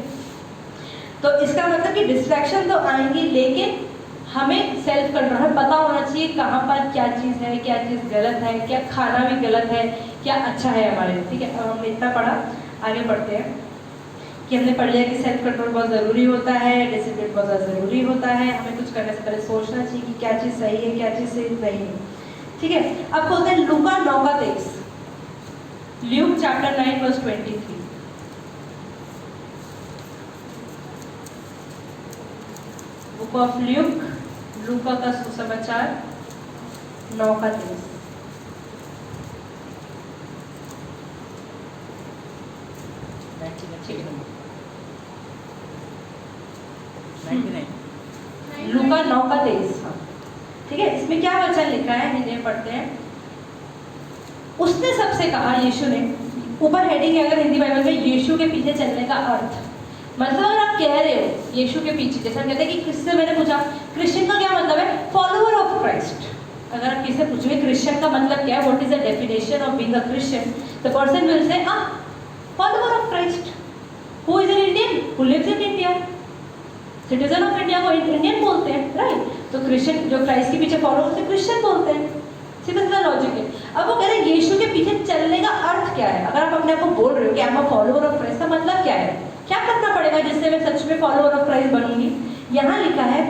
तो इसका मतलब कि डिस्ट्रैक्शन तो आएंगी, लेकिन हमें सेल्फ कंट्रोल पता होना चाहिए कहाँ पर क्या चीज़ है, क्या चीज़ गलत है, क्या खाना भी गलत है, क्या अच्छा है हमारे लिए, ठीक है। अब हमने इतना पढ़ा, आगे बढ़ते हैं कि हमने पढ़ लिया कि सेल्फ कंट्रोल बहुत ज़रूरी होता है, डिसिप्लिन बहुत ज़्यादा ज़रूरी होता है, हमें कुछ करने से पहले सोचना चाहिए कि क्या चीज़ सही है, क्या चीज़ सही नहीं है, ठीक है। अब बोलते हैं लूका 9:23, Luke chapter 9 verse 23। Book of Luke, लूका का सुसमाचार 9:23। लूका 9:23, हाँ ठीक है। इसमें क्या वचन लिखा है, हिंदी में पढ़ते हैं। उसने सबसे कहा, यीशु ने, ऊपर हेडिंग है अगर हिंदी बाइबल में, यीशु के पीछे चलने का अर्थ। मतलब अगर आप कह रहे हो यीशु के पीछे, जैसे हम कहते हैं कि किससे, मैंने पूछा क्रिश्चियन का क्या मतलब है, फॉलोअर ऑफ क्राइस्ट। अगर आप किससे पूछोगे क्रिश्चियन का मतलब क्या है, what is the definition of being a Christian, the person will say follower of Christ who is an Indian who lives in India, citizen of India को इंडियन बोलते हैं, राइट। तो क्रिश्चियन जो क्राइस्ट के पीछे फॉलो करते हैं Christian बोलते हैं, सीधा सीधा लॉजिक है। अब वो कह रहे हैं यीशु के पीछे चलने का अर्थ क्या है। अगर आप अपने आप को बोल रहे हो कि I am a follower of Christ, का मतलब क्या है, क्या करना पड़ेगा जिससे मैं सच में फॉलोअर ऑफ क्राइस्ट बनूंगी। यहाँ लिखा है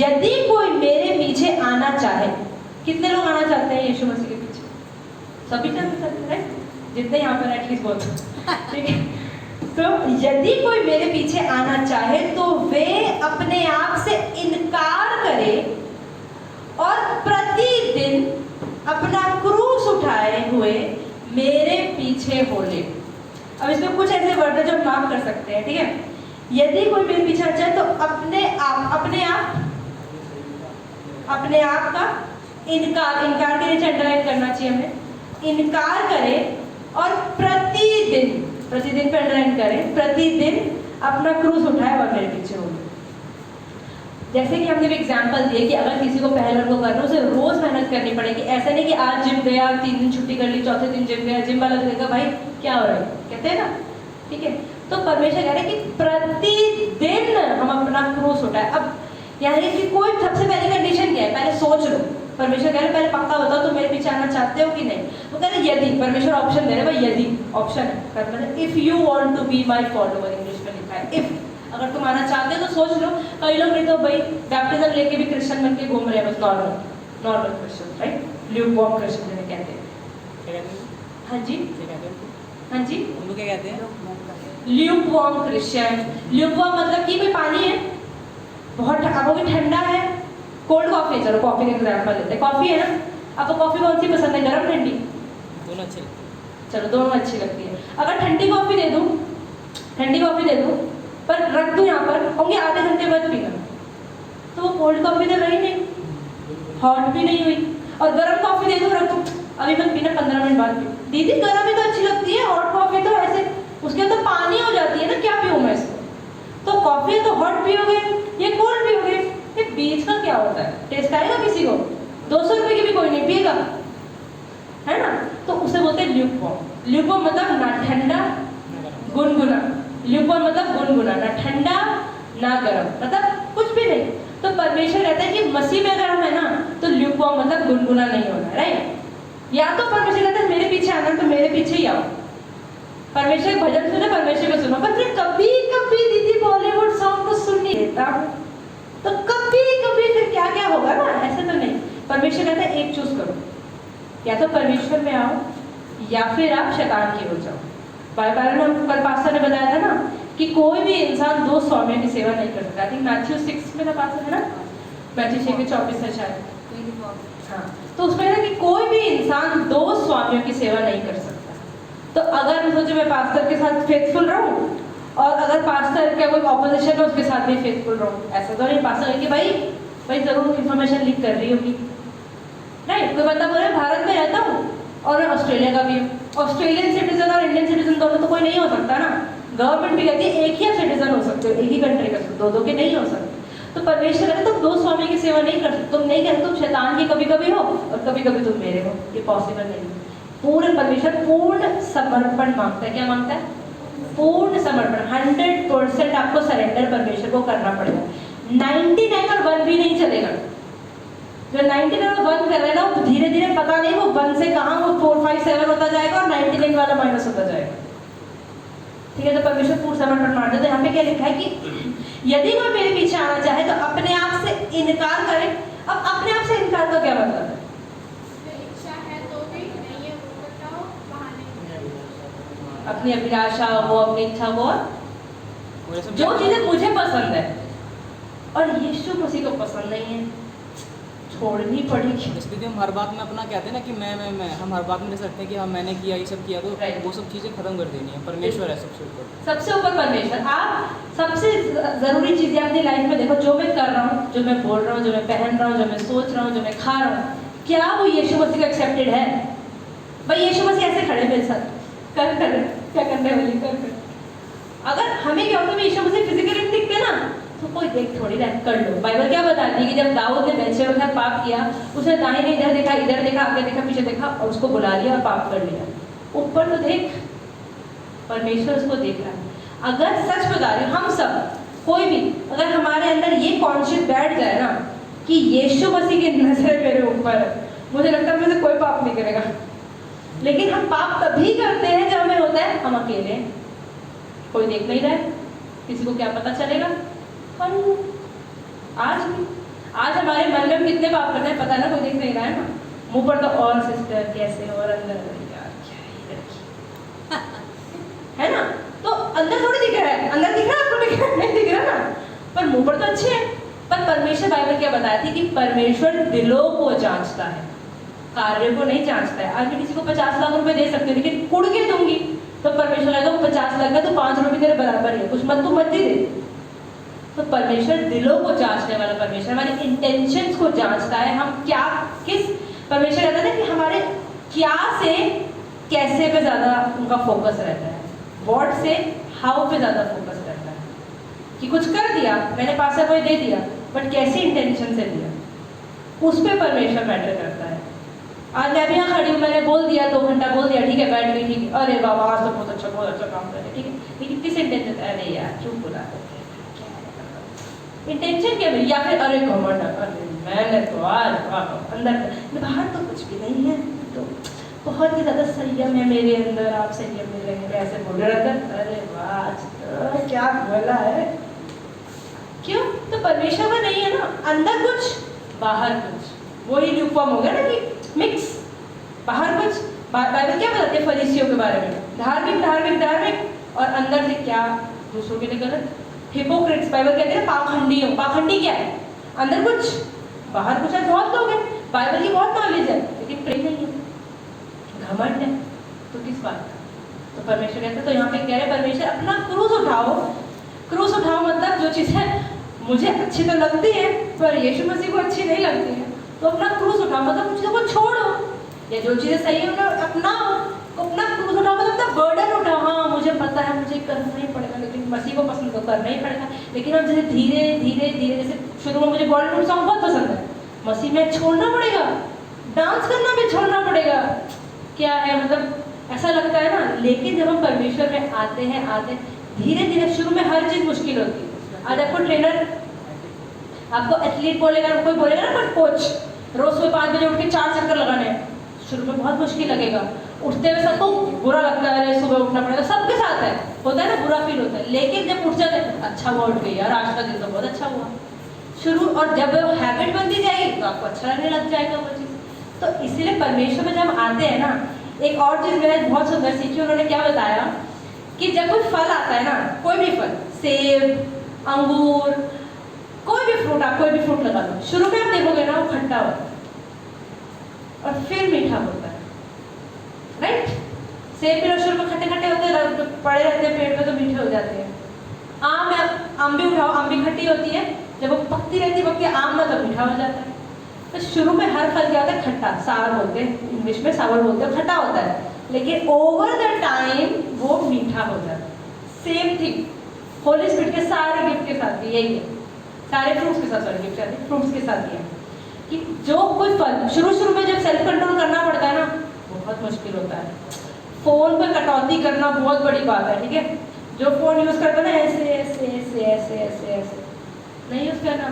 यदि कोई मेरे पीछे आना चाहे। कितने लोग आना चाहते हैं यीशु मसीह के पीछे? सभी चाहते हैं, जितने यहाँ पर एटलीस्ट बोलते हैं, ठीक है। तो यदि कोई मेरे पीछे आना चाहे तो वे अपने आप से इनकार करे और प्रतिदिन अपना क्रूस उठाए हुए मेरे पीछे हो ले। अब इसमें कुछ ऐसे वर्ड है जो हम माफ कर सकते हैं, ठीक है। यदि कोई मेरे पीछे आना चाहे तो अपने आप का इनकार के नीचे अंडरलाइन करना चाहिए हमें, इनकार करे और प्रतिदिन पे अंडरलाइन करें, प्रतिदिन अपना क्रूज उठाए और मेरे पीछे हो गए। जैसे कि हमने भी एग्जाम्पल दिए कि अगर किसी को पहले को करना उसे रोज मेहनत करनी पड़ेगी। ऐसा नहीं कि आज जिम गया 3 दिन छुट्टी कर ली, चौथे दिन जिम गया, जिम वाला देखेगा भाई क्या हो रहा है, कहते हैं ना, ठीक है। तो परमेश्वर कह रहे हैं कि प्रतिदिन हम अपना क्रूस उठाए। अब यानी कि कोई सबसे पहली कंडीशन क्या है, पहले सोच लो। परमेश्वर कह रहे पहले पक्का बताओ तुम मेरे पीछे आना चाहते हो कि नहीं। वो कह रहे यदि, परमेश्वर ऑप्शन दे रहे भाई, यदि ऑप्शन है, मतलब if you want to be my follower, English में लिखा है इफ, अगर तुम आना चाहते हो तो सोच लो। कई लोग नहीं तो भाई बैप्टिज्म लेके भी क्रिश्चियन बन के घूम रहे हैं, बस normal Christian, right, lukewarm Christian जिन्हें कहते हैं। क्या कहते हैं? हाँ जी, क्या कहते हैं? हाँ जी, उनको क्या कहते हैं? Lukewarm Christian. ल्यूकवार्म मतलब कि भाई पानी है, बहुत अब भी ठंडा है, कोल्ड कॉफी है, चलो कॉफी का एग्जाम्पल लेते हैं, कॉफी है ना, आपको कॉफी कौन सी पसंद है, गर्म ठंडी? दोनों अच्छे लगते हैं। चलो दोनों अच्छी लगती है। अगर ठंडी कॉफी दे दूं, ठंडी कॉफी दे दूं पर रख दूं यहाँ पर, होंगे आधे घंटे बाद पीना, तो वो कोल्ड कॉफी तो रही नहीं, हॉट भी नहीं हुई। और गर्म कॉफी दे दूं, रख दूं अभी मत पीना, 15 मिनट बाद पी। दीदी गर्म ही तो अच्छी लगती है, हॉट कॉफी तो ऐसे उसके तो पानी हो जाती है ना, क्या पीऊं मैं इसको। तो कॉफी तो हॉट पियोगे, ये कोल्ड पियोगे, ये बीच का क्या होता है, टेस्ट आएगा किसी को? 200 रुपए की भी कोई नहीं पिएगा, है ना। तो उसे बोलते हैं ल्यूकवार्म। ल्यूकवार्म मतलब ना ठंडा गुनगुना, ल्यूकवार्म मतलब गुनगुना, ना ठंडा ना गर्म, मतलब कुछ भी नहीं। तो परमेश्वर कहता है कि मसीह में अगर हम है ना तो ल्यूकवार्म मतलब गुनगुना नहीं होना, राइट। या तो परमेश्वर कहता है मेरे पीछे आना तो मेरे पीछे ही आओ, परमेश्वर भजन सुने, परमेश्वर को सुनो। पर फिर कभी कभी दीदी बॉलीवुड सॉन्ग को सुन नहीं देता हूँ, तो कभी कभी फिर क्या क्या होगा ना, ऐसे तो नहीं। परमेश्वर कहता है एक चूज करो, या तो परमेश्वर में आओ या फिर आप शैतान की हो जाओ। बाइबल में कल पास्टर ने बताया था ना कि कोई भी इंसान 2 स्वामियों की सेवा नहीं कर सकता। आई थिंक मैथ्यू 6 में था पास्टर, है ना, मैथ्यू 6 के 24 है शायद, हाँ। तो उसमें है कि कोई भी इंसान 2 स्वामियों की सेवा नहीं कर सकता। तो अगर मैं सोचूं मैं पास्टर के साथ फेथफुल रहूं और अगर पास्टर का कोई ऑपोजिशन है उसके साथ भी फेथफुल रहूं, ऐसा तो नहीं। पास्टर है कि भाई जरूर इन्फॉर्मेशन लीक कर रही होगी, राइट। कोई बंदा बोले भारत में रहता हूँ और मैं ऑस्ट्रेलिया का भी हूँ, ऑस्ट्रेलियन सिटीजन और इंडियन सिटीजन दोनों तो कोई नहीं हो सकता ना। गवर्नमेंट भी कहती है एक ही आप सिटीजन हो सकते हो, एक ही कंट्री का, 2 के नहीं हो सकते। तो परमेश्वर कहते तुम 2 स्वामी की सेवा नहीं कर सकते, तुम नहीं कहते, तुम शैतान की कभी कभी हो और कभी कभी तुम मेरे हो, ये पॉसिबल नहीं है। पूर्ण परमेश्वर पूर्ण समर्पण मांगता है, क्या मांगता है? पूर्ण समर्पण, 100% आपको सरेंडर परमेश्वर को करना पड़ेगा। 99 और 1 भी नहीं चलेगा। जो 99 और 1 कर रहे हैं ना, वो धीरे धीरे पता नहीं वो 1 से कहाँ वो 4, 5, 7 होता जाएगा और 99 वाला माइनस होता जाएगा, ठीक है। तो परमेश्वर पूर्ण समर्पण मांगता है। तो यहाँ पे क्या लिखा है कि यदि कोई मेरे पीछे आना चाहे तो अपने आप से इनकार करे। अब अपने आप से इनकार का क्या मतलब है? अपनी अभिलाषा हो, अपनी इच्छा हो, जो चीजें मुझे पसंद है और यीशु मसीह को पसंद नहीं है, छोड़नी पड़ेगी। इसलिए हम हर बात में अपना कहते हैं ना कि मैं हम हर बात में रह सकते हैं कि हाँ मैंने किया, ये सब किया, तो वो सब चीज़ें खत्म कर देनी है। परमेश्वर है सबसे ऊपर, सबसे ऊपर परमेश्वर। आप सबसे जरूरी चीजें अपनी लाइफ में देखो, जो मैं कर रहा हूँ, जो मैं बोल रहा हूँ, जो मैं पहन रहा हूँ, जो मैं सोच रहा हूँ, जो मैं खा रहा हूँ, क्या वो यीशु मसीह का एक्सेप्टेड है? भाई यीशु मसीह ऐसे खड़े मेरे साथ कर क्या करने वाली कर। अगर हमें क्या होता है यीशु मसीह फिजिकली दिखते ना तो कोई देख थोड़ी रहा, कर लो। बाइबल क्या बताती है कि जब दाऊद ने बैतशेबा के साथ पाप किया, उसने दाहिने इधर देखा, आगे देखा, पीछे देखा और उसको बुला लिया और पाप कर लिया। ऊपर तो देख, परमेश्वर उसको देख रहा है। अगर सच बता रही हूँ, हम सब कोई भी अगर हमारे अंदर ये कॉन्शियस बैठ जाए ना कि यीशु मसीह की नजर मेरे ऊपर है, मुझे लगता है मुझे कोई पाप नहीं करेगा। लेकिन हम पाप तभी करते हैं जब हमें होता है हम अकेले हैं, कोई देख नहीं रहा है, किसी को क्या पता चलेगा। पर आज हमारे मन में कितने पाप करते हैं पता ना, कोई देख नहीं रहा है ना। मुंह पर तो और सिस्टर कैसे और अंदर यार क्या है लड़की है ना, तो अंदर थोड़ी दिख रहा है, अंदर दिख रहा है आपको, नहीं दिख रहा ना, पर मुंह पर तो अच्छे हैं। पर परमेश्वर बाइबल क्या बताती है कि परमेश्वर दिलों को जांचता है, कार्य को नहीं जांचता है। आज मैं किसी को 50 लाख रुपए दे सकती हूँ लेकिन कुड़ के दूंगी तो परमेश्वर लगेगा वो 50 लाख का तो 5 रुपए तेरे बराबर है, कुछ मत तो मत ही दे। तो परमेश्वर दिलों को जांचने वाला परमेश्वर, हमारे इंटेंशंस को जांचता है। हम क्या किस, परमेश्वर कहता है कि हमारे क्या से कैसे पे ज्यादा उनका फोकस रहता है, व्हाट से हाउ पे ज्यादा फोकस रहता है। कि कुछ कर दिया, मैंने पास कोई दे दिया, बट कैसी इंटेंशन से दिया, उस पर परमेश्वर मैटर करता है। आज मैं भी यहाँ खड़ी हूँ, मैंने बोल दिया 2 घंटा बोल दिया, ठीक है बैठ गई, ठीक है, अरे बाबा आज तो बहुत अच्छा काम कर रहे, ठीक है, लेकिन किस इंटेंशन, अरे यार चुप बुला इंटेंशन क्या मेरी, या फिर अरे घमंड, अरे मैंने तो आज अंदर बाहर तो कुछ भी नहीं है, तो बहुत ही ज़्यादा संयम है मेरे अंदर, आप संयम में रहेंगे ऐसे बोल रहे अंदर, अरे वाह क्या बोला है, क्यों, तो परमेश्वर में नहीं है ना, अंदर कुछ बाहर कुछ, वही ल्यूकवार्म हो गया ना कि मिक्स, बाहर कुछ, बाइबल क्या बताते हैं फरीसियों के बारे में, धार्मिक धार्मिक धार्मिक और अंदर से क्या दूसरों के लिए गलत, हिपोक्रेट्स, बाइबल कहते हैं पाखंडी हो, पाखंडी क्या है, अंदर कुछ बाहर कुछ है, बहुत लोग हैं, बाइबल की बहुत नॉलेज है लेकिन प्रेम नहीं है, घमंड है, तो किस बात का, तो परमेश्वर कहते हैं, तो यहाँ पे कह रहे परमेश्वर अपना क्रूस उठाओ, क्रूस उठाओ मतलब जो चीज़ें मुझे अच्छी तो लगती है पर यीशु मसीह को अच्छी नहीं लगती है, तो अपना क्रूस उठाओ मतलब कुछ चीज़ों को छोड़ो, या जो चीज़ें सही है उन्हें अपनाओ, अपना क्रूस उठाओ मतलब अपना बर्डन उठाओ, हाँ मुझे पता है मुझे करना ही पड़ेगा, लेकिन मसीह को पसंद तो करना ही पड़ेगा, लेकिन अब जैसे धीरे धीरे धीरे, जैसे शुरू में मुझे बॉलीवुड सॉन्ग बहुत पसंद है, मसीह में छोड़ना पड़ेगा, डांस करना भी छोड़ना पड़ेगा, क्या है मतलब ऐसा लगता है ना, लेकिन जब हम परमेश्वर में आते हैं धीरे धीरे, शुरू में हर चीज़ मुश्किल होती है, आज आपको ट्रेनर, आपको एथलीट बोलेगा, कोई बोलेगा ना, कोई कोच रोज सुबह 5 बजे उठ के 4 चक्कर लगाने हैं, शुरू में बहुत मुश्किल लगेगा, उठते हुए सबको बुरा लगता है, सुबह उठना पड़ेगा, सबके साथ है, होता है ना, बुरा फील होता है, लेकिन जब उठ जाते हैं अच्छा हुआ उठ गई यार, आज का दिन तो बहुत अच्छा हुआ शुरू, और जब हैबिट बनती जाएगी तो आपको अच्छा लगने लग जाएगा वो चीज़, तो इसीलिए परमेश्वर में जब आते हैं ना, एक और चीज़ मैंने बहुत सुंदर सीखी, उन्होंने क्या बताया कि जब कोई फल आता है ना, कोई भी फल, सेब, अंगूर, कोई भी फ्रूट, आप कोई भी फ्रूट लगा दो, शुरू में आप देखोगे ना वो खट्टा होता है और फिर मीठा होता है, राइट, सेब भी शुरू में खट्टे खट्टे होते हैं, पड़े रहते हैं पेड़ पे तो मीठे हो जाते हैं, आम भी उठाओ, आम भी खट्टी होती है, जब वो पकती रहती है आम ना तो मीठा हो जाता है, तो शुरू में हर फल क्या होता है, खट्टा, सावर बोलते हैं इंग्लिश में, सावर बोलते हैं, खट्टा होता है, लेकिन ओवर द टाइम वो मीठा हो जाता है, सेम थिंग होली स्पिरिट के सारे गिफ्ट के साथ भी यही है, सारे फ्रूट्स के साथ, सॉरी गिफ्ट आते फ्रूट्स के साथ ये है कि जो कोई फल शुरू में जब सेल्फ कंट्रोल करना पड़ता है ना, बहुत मुश्किल होता है, फोन पर कटौती करना बहुत बड़ी बात है, ठीक है, जो फोन यूज करता है ना ऐसे ऐसे ऐसे ऐसे ऐसे ऐसे नहीं यूज करना,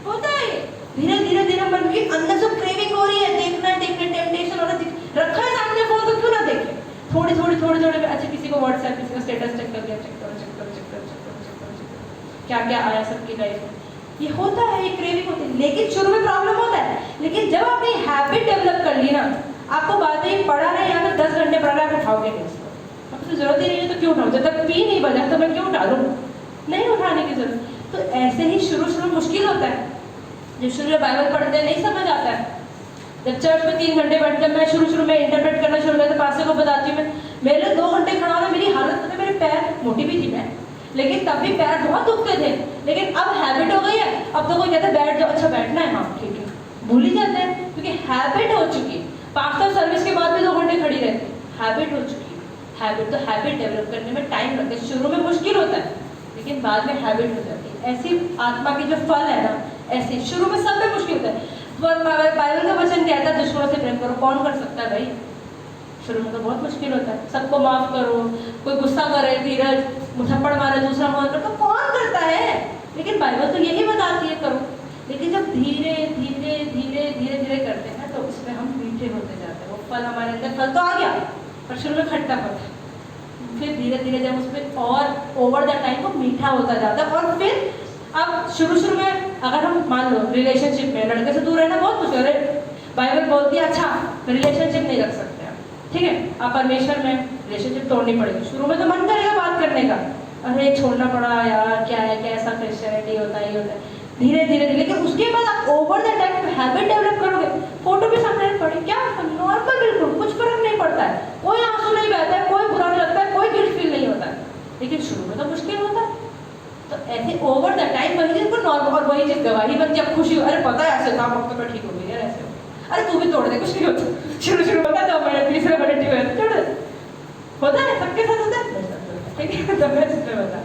होता है धीरे धीरे धीरे मन की अंदर से क्रेविंग हो रही है, देखना टेम्पटेशन हो रहा है, रखा है सामने फोन तो क्यों ना देखे, थोड़ी अच्छा किसी को व्हाट्सएप, किसी का स्टेटस चेक कर लिया, चेक करो क्या क्या आया सबकी लाइफ में, ये होता है, ये क्रेविंग होती है, लेकिन शुरू में प्रॉब्लम होता है, लेकिन जब आपने हैबिट डेवलप कर ली ना, आपको बात है पढ़ा रहे यहाँ पर 10 घंटे पढ़ा रहे, आप उठाओगे नहीं उसको, आपको जरूरत ही नहीं है तो क्यों उठाओ, जब तक पी नहीं बजा तो मैं क्यों उठा लूँ, नहीं उठाने की जरूरत, तो ऐसे ही शुरू में मुश्किल होता है, जब शुरू में बाइबल पढ़ते हैं नहीं समझ आता है, जब चर्च में 3 घंटे बैठकर मैं शुरू में इंटरप्रेट करना शुरू किया, तो पास्टर को बताती हूँ मैं, मेरे 2 घंटे खड़ा होना, मेरी हालत पता है, मेरे पैर, मोटी भी थी मैं, लेकिन तब भी पैर बहुत दुखते थे, लेकिन अब हैबिट हो गई है, अब तो कोई कहता है बैठ जाओ, अच्छा बैठना है, हाँ ठीक है, भूल ही जाते हैं क्योंकि हैबिट हो चुकी है, पास्टर सर्विस के बाद भी 2 घंटे खड़ी रहती, हैबिट हो चुकी है, हैबिट, तो हैबिट डेवलप करने में टाइम लगता है, शुरू में मुश्किल होता है लेकिन बाद में हैबिट हो जाती है, ऐसी आत्मा की जो फल है ना, ऐसे शुरू में सब में मुश्किल होता है, बाइबल का वचन कहता है दुश्मनों से प्रेम करो, कौन कर सकता है भाई, शुरू में तो बहुत मुश्किल होता है, सबको माफ करो, कोई गुस्सा करे, धीरज, थप्पड़ मारे, दूसरा माफ करो, तो कौन करता है, लेकिन बाइबल तो यही बताती है करो, लेकिन जब धीरे धीरे धीरे धीरे धीरे करते हैं तो उसमें हम मीठे होते जाते हैं, वो फल हमारे अंदर, फल तो आ गया पर शुरू में खट्टा होता है, फिर धीरे धीरे जब उसमें और ओवर द टाइम वो मीठा होता जाता है, और फिर अब शुरू में अगर हम मान लो रिलेशनशिप में लड़के से दूर रहना बहुत मुश्किल है, बाइबल बोलती है अच्छा रिलेशनशिप नहीं रख सकते आप, ठीक है, आप परमेश्वर में रिलेशनशिप तोड़नी पड़ेगी, शुरू में तो मन करेगा बात करने का, अरे छोड़ना पड़ा यार, क्या है कैसा क्रिश्चियनिटी होता है, ये होता है, धीरे धीरे, लेकिन उसके बाद आप over the time habit develop करोगे, फोटो भी सामने पड़े, क्या नॉर्मल, बिल्कुल कुछ फर्क नहीं पड़ता है, कोई आंसू नहीं बहता है, कोई बुरा नहीं लगता है, कोई गिल्ट फील नहीं होता है, लेकिन शुरू में तो मुश्किल होता है, तो ऐसे ओवर द टाइम वही चीज को नॉर्मल, और वही चीज गवाही बनती है, खुशी, अरे पता है ऐसे काम वक्त पर ठीक हो गई यार, ऐसे अरे तू भी तोड़ दे, कुछ नहीं होता, शुरू होता तो मैंने तीसरे मिनट ही हुए तोड़ दे, होता है, सबके साथ होता है, ठीक है, तो मैं इसमें बता।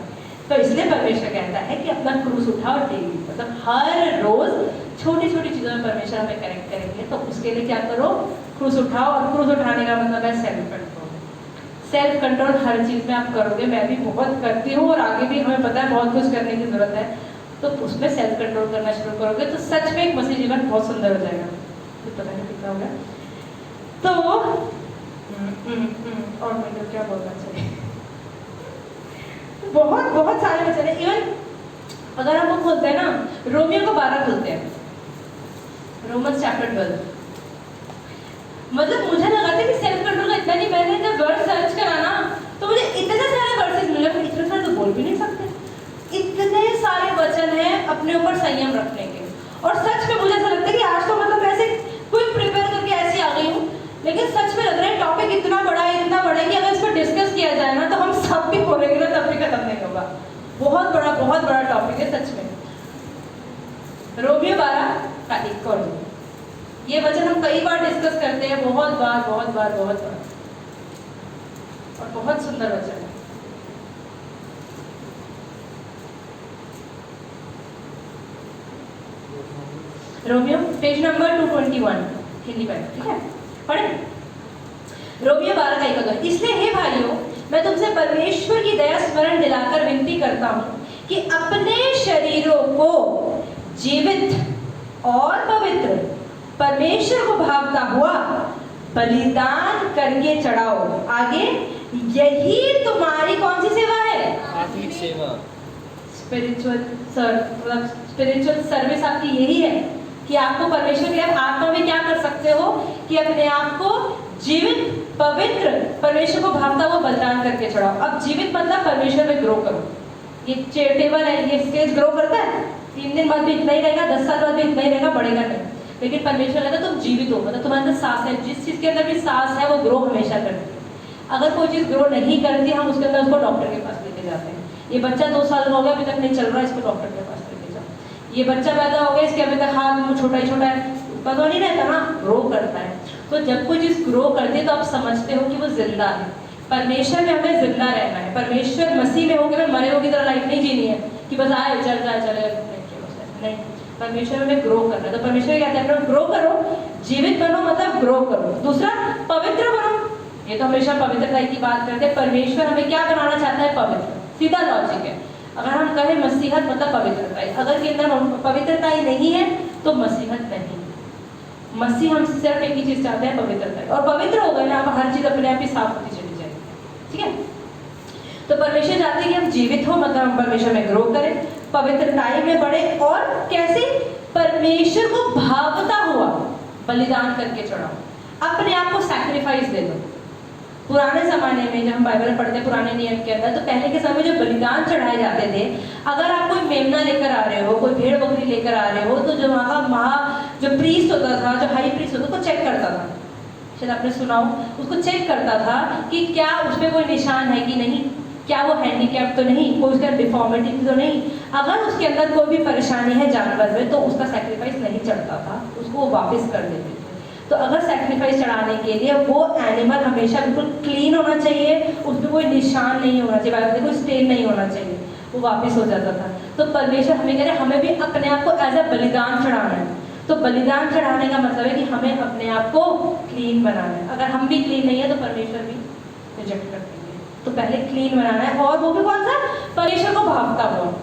तो इसलिए परमेश्वर कहता है कि अपना क्रूस उठाओ डेली, मतलब हर रोज छोटी छोटी चीजों में परमेश्वर हमें करेक्ट करेंगे। तो उसके लिए क्या करो, क्रूस उठाओ। और क्रूस उठाने का मतलब है सेल्फ कंट्रोल। सेल्फ कंट्रोल हर चीज में आप करोगे, मैं भी बहुत करती हूँ और आगे भी हमें पता है बहुत कुछ करने की जरूरत है। तो उसमें सेल्फ कंट्रोल करना शुरू करोगे तो सच में एक मसीह जीवन बहुत सुंदर हो जाएगा। तो पता नहीं कितना होगा। तो और मैं तो क्या बोलना चाहिए, बहुत बहुत सारे वचन है। इवन अगर हम लोग खोलते हैं ना, रोमियो को 12 खोलते हैं, रोमन्स चैप्टर 12, मतलब मुझे लगा था कि सेल्फ कंट्रोल का इतना नहीं, मैंने जब वर्ड सर्च करा ना तो मुझे इतने सारे वर्सेस मिले, इतने सारे तो बोल भी नहीं सकते, इतने सारे वचन हैं अपने ऊपर संयम रखने के। और सच में मुझे ऐसा लगता है कि आज तो मतलब ऐसे क्विक प्रिपेयर करके ऐसी आ गई हूँ, लेकिन सच में लग रहा है टॉपिक इतना बड़ा है कि अगर इस पर डिस्कस किया जाए ना तो हम सब भी बोलेंगे ना तब भी खत्म नहीं होगा। बहुत बड़ा टॉपिक है सच में। रोमियो 12 का 1 और 2, ये वचन हम कई बार डिस्कस करते हैं, बहुत बार और बहुत सुंदर वचन है। रोमियो पेज नंबर 221 हिंदी में, ठीक है, पढ़े। रोमियो 12 का 1 और 2, इसलिए हे भाइयों, मैं तुमसे परमेश्वर की दया स्मरण दिलाकर विनती करता हूँ कि अपने शरीरों को जीवित और पवित्र, परमेश्वर को भावता हुआ बलिदान करके चढ़ाओ। आगे, यही तुम्हारी कौन सी सेवा है? आत्मिक सेवा। स्पिरिचुअल सर्विस आपकी यही है कि आपको परमेश्वर के लिए आत्मा में क्या कर सकते हो कि अपने आप को जीवित, पवित्र, परमेश्वर को भावता हुआ बलिदान करके चढ़ाओ। अब जीवित मतलब परमेश्वर में ग्रो करो। ये टेबल है, ये स्टेज ग्रो करता है, 3 दिन बाद भी इतना ही रहेगा, 10 साल बाद भी इतना ही रहेगा, बढ़ेगा नहीं। लेकिन परमेश्वर कहता है तुम जीवित हो, मतलब तुम्हारे अंदर सांस है, जिस चीज के अंदर भी सांस है वो ग्रो हमेशा करती है। अगर कोई चीज ग्रो नहीं करती, हम उसके अंदर उसको डॉक्टर के पास लेके जाते हैं। ये बच्चा 2 साल का हो गया, अभी तक नहीं चल रहा, इसको डॉक्टर के पास लेके जाओ। ये बच्चा पैदा हो गया, इसके अभी तक हाथ मुंह छोटा ही छोटा है, पता नहीं रहता ना, ग्रो करता है। तो जब कोई चीज ग्रो करती है तो आप समझते हो कि वो जिंदा है। परमेश्वर में हमें जिंदा रहना है, परमेश्वर मसीह में होकर मरे हो की तरह लाइफ नहीं जीनी है कि बस आए चल जाए चले नहीं, परमेश्वर में ग्रो करना है। तो परमेश्वर कहते हैं ग्रो करो, जीवित बनो, मतलब ग्रो करो। दूसरा, पवित्र बनो। ये तो हमेशा पवित्रता की बात करते हैं। परमेश्वर हमें क्या बनाना चाहता है? पवित्र। सीधा लॉजिक है। अगर हम कहें मसीहत मतलब पवित्रता, अगर के अंदर पवित्रता ही नहीं है तो मसीहत नहीं। मसीह हमसे सिर्फ एक ही चीज चाहते हैं, पवित्रता। और पवित्र हो गए ना, अब हर चीज अपने आप ही साफ होती चली जाएगी। ठीक है, तो परमेश्वर चाहते हैं कि हम जीवित हो, मतलब हम परमेश्वर में ग्रो करें, पवित्रताई में बढ़े। और कैसे? परमेश्वर को भावता हुआ बलिदान करके चढ़ाओ, अपने आप को सैक्रिफाइस दे दो। पुराने ज़माने में जब हम बाइबल पढ़ते हैं पुराने नियम के अंदर, तो पहले के समय में जो बलिदान चढ़ाए जाते थे, अगर आप कोई मेमना लेकर आ रहे हो, कोई भेड़ बकरी लेकर आ रहे हो, तो जो वहाँ का जो प्रीस्ट होता था, जो हाई प्रीस्ट होता था, उसको चेक करता था। शायद आपने सुना हो, उसको चेक करता था कि क्या उसमें कोई निशान है कि नहीं, क्या वो हैंडीकैप तो नहीं, कोई उसका डिफॉर्मिटी तो नहीं। अगर उसके अंदर कोई भी परेशानी है जानवर में, तो उसका सैक्रिफाइस नहीं चढ़ता था, उसको वापस कर देते थे। तो अगर सैक्रिफाइस चढ़ाने के लिए वो एनिमल हमेशा बिल्कुल क्लीन होना चाहिए, उसमें कोई निशान नहीं होना चाहिए, कोई स्टेन नहीं होना चाहिए, वो वापस हो जाता था। तो परमेश्वर हमें कह रहे हमें भी अपने आप को एज अ बलिदान चढ़ाना है। तो बलिदान चढ़ाने का मतलब है कि हमें अपने आप को क्लीन बनाना है। अगर हम भी क्लीन नहीं है तो परमेश्वर भी रिजेक्ट कर देंगे। तो पहले क्लीन बनाना है, और वो भी कौन सा? परमेश्वर को भावता हुआ।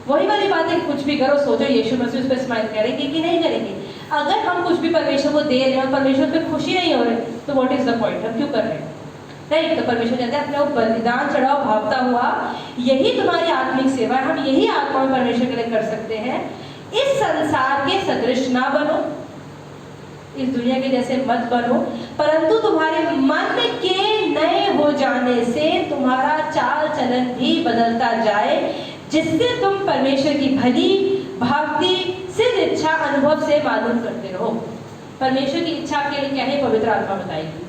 वही वाली बात है, कुछ भी करो, सोचो यीशु मसीह उस पर स्माइल करेंगे कि नहीं करेंगे। अगर हम कुछ भी परमेश्वर को दे रहे हैं और परमेश्वर पे खुशी नहीं हो रही, तो व्हाट इज द पॉइंट? हम क्यों कर रहे हैं? राइट। तो परमेश्वर कहते हैं अपने वो बलिदान चढ़ाओ भावता हुआ, यही तुम्हारी आत्मिक सेवा है। हम यही आत्मा में परमेश्वर के लिए कर सकते हैं। इस संसार के सदृश ना बनो, इस दुनिया के जैसे मत बनो, परंतु तुम्हारे मन के नए हो जाने से तुम्हारा चाल चलन भी बदलता जाए, जिससे तुम परमेश्वर की भली भांति सिद्ध इच्छा अनुभव से मालूम करते रहो। परमेश्वर की इच्छा के लिए क्या है? पवित्र आत्मा बताएगी।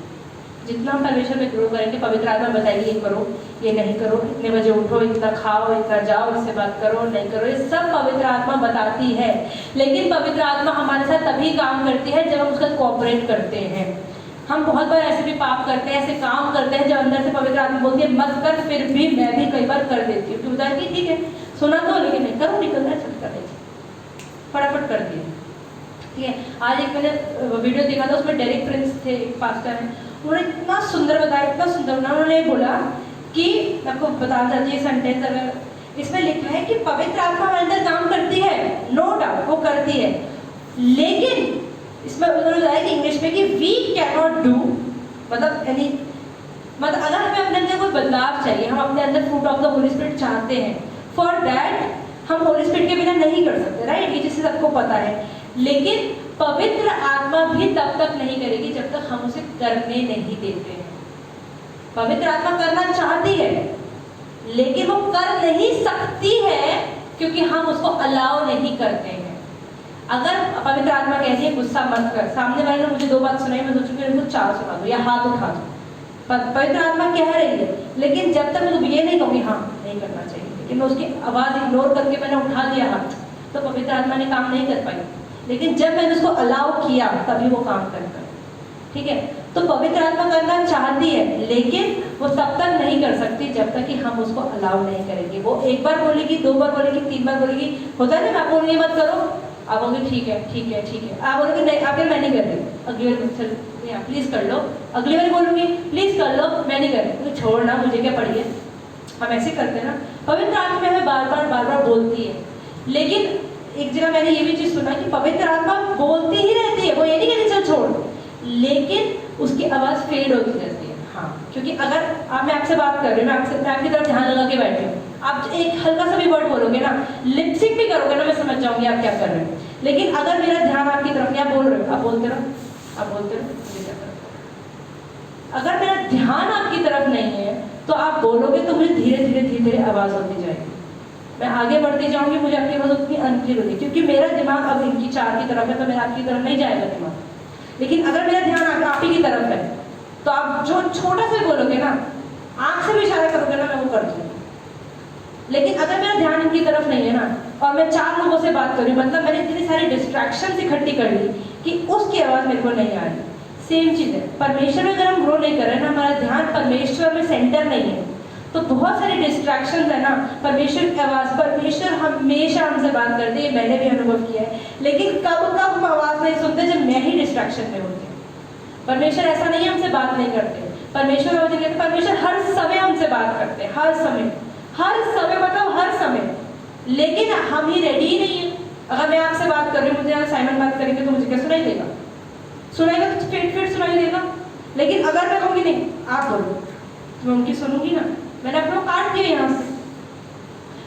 जितना हम परमेश्वर में ग्रो करेंगे, पवित्र आत्मा बताएगी ये करो, ये नहीं करो, इतने बजे उठो, इतना खाओ, इतना जाओ, इससे बात करो, नहीं करो, ये सब पवित्र आत्मा बताती है। लेकिन पवित्र आत्मा हमारे साथ तभी काम करती है जब हम उसका कोऑपरेट करते हैं। हम बहुत बार ऐसे भी पाप करते हैं, ऐसे काम करते हैं जब अंदर से पवित्र आत्मा बोलती है मत कर, फिर भी मैं भी कई बार कर देती हूँ कि बता कि ठीक है सुना तो लेकिन नहीं करो, निकल रहा है चल कर देती, फटाफट कर दिया। ठीक है, आज एक मैंने वीडियो देखा था, उसमें डेरिक प्रिंस थे, एक पास्टर हैं, उन्होंने इतना सुंदर बताया, इतना सुंदर बनाया। उन्होंने बोला कि आपको बताना चाहती है सेंटेंस, अगर इसमें लिखा है कि पवित्र आत्मा हमारे अंदर काम करती है, नो डाउट वो करती है, लेकिन इसमें उन्होंने बताया कि इंग्लिश में कि वी कैन नॉट डू, मतलब अगर हमें अपने अंदर कोई बदलाव चाहिए, हम अपने अंदर fruit of the Holy spirit चाहते हैं, फॉर दैट हम होली स्पिरिट के बिना नहीं कर सकते, राइट, ये जिससे सबको पता है। लेकिन पवित्र आत्मा भी तब तक नहीं करेगी जब तक हम उसे करने नहीं देते हैं। पवित्र आत्मा करना चाहती है लेकिन वो कर नहीं सकती है क्योंकि हम उसको अलाउ नहीं करते हैं। अगर पवित्र आत्मा कहती है गुस्सा मत कर, सामने वाले ने मुझे 2 बात सुनाई, मैं सोचूंगी इनको 4 सुना दो या हाथ उठा दो, पवित्र आत्मा कह रही है, लेकिन जब तक मैं ये नहीं कहूँगी हाँ नहीं करना चाहिए, लेकिन मैं उसकी आवाज़ इग्नोर करके मैंने उठा दिया हाथ, तो पवित्र आत्मा ने काम नहीं कर पाई। लेकिन जब मैंने उसको अलाउ किया तभी वो काम करता है। ठीक है, तो पवित्र आत्मा करना चाहती है लेकिन वो तब तक नहीं कर सकती जब तक कि हम उसको अलाउ नहीं करेंगे। वो 1 बार बोलेगी, 2 बार बोलेगी, 3 बार बोलेगी, होता है ना, आप बोलेंगे मत करो, आप बोलोगे ठीक है ठीक है ठीक है, आप बोलोगे नहीं, आप मैं नहीं कर रही, अगली बार प्लीज कर लो, अगली बार बोलूंगी प्लीज कर लो, मैं नहीं कर रही, तो छोड़ना मुझे क्या पड़ी है। हम ऐसे करते हैं ना, पवित्र आत्मा हमें बार बार बोलती है, लेकिन एक जगह मैंने ये भी चीज सुना कि पवित्र आत्मा बोलती ही रहती है, वो ये नहीं कहती चल छोड़, लेकिन उसकी आवाज फेड होती रहती है। हाँ, क्योंकि अगर मैं आपसे बात कर रही हूँ, मैं आपकी तरफ ध्यान लगा के बैठी हूँ, आप एक हल्का सा भी वर्ड बोलोगे ना, लिपसिंग भी करोगे ना, मैं समझ जाऊंगी आप क्या कर रहे हो। लेकिन अगर मेरा ध्यान आपकी तरफ नहीं, आप बोल रहे हो, आप बोलते रहो, आप बोलते रहो, मुझे क्या करना। अगर मेरा ध्यान आपकी तरफ नहीं है तो आप बोलोगे तो मुझे धीरे धीरे आवाज होती जाएगी, मैं आगे बढ़ती जाऊंगी, मुझे आपकी आवाज उतनी अनक्लियर होगी, क्योंकि मेरा दिमाग अब इनकी 4 की तरफ है, तो मेरा आपकी तरफ नहीं जाएगा दिमाग। लेकिन अगर मेरा ध्यान आप ही की तरफ है तो आप जो छोटा सा बोलोगे ना, आंख से भी इशारा करोगे ना, मैं वो कर दूंगी। लेकिन अगर मेरा ध्यान इनकी तरफ नहीं है ना, और मैं 4 लोगों से बात कर रही हूँ, मतलब मैंने इतनी सारी डिस्ट्रैक्शन इकट्ठी कर ली कि उसकी आवाज मेरे को नहीं आ रही। सेम चीज है परमेश्वर में, अगर हम ग्रो नहीं कर रहे ना, हमारा ध्यान परमेश्वर में सेंटर नहीं है, तो बहुत सारे डिस्ट्रैक्शंस है ना, परमेश्वर की आवाज, परमेश्वर हमेशा हमसे बात करते हैं, मैंने भी अनुभव किया है, लेकिन कब हम आवाज नहीं सुनते, जब मैं ही डिस्ट्रैक्शन में होती हूँ। परमेश्वर ऐसा नहीं है हमसे बात नहीं करते, परमेश्वर हर समय हमसे बात करते हैं, हर समय मतलब हर समय, लेकिन हम ही रेडी ही नहीं है। अगर मैं आपसे बात कर रही हूँ, मुझे साइमन बात करेंगे तो मुझे क्या सुनाई देगा, सुनाएगा तो फिट सुनाई देगा। लेकिन अगर मैं कहूँगी नहीं आप बोलो, तो मैं उनकी सुनूंगी ना, मैंने अपना काट दिया यहाँ से।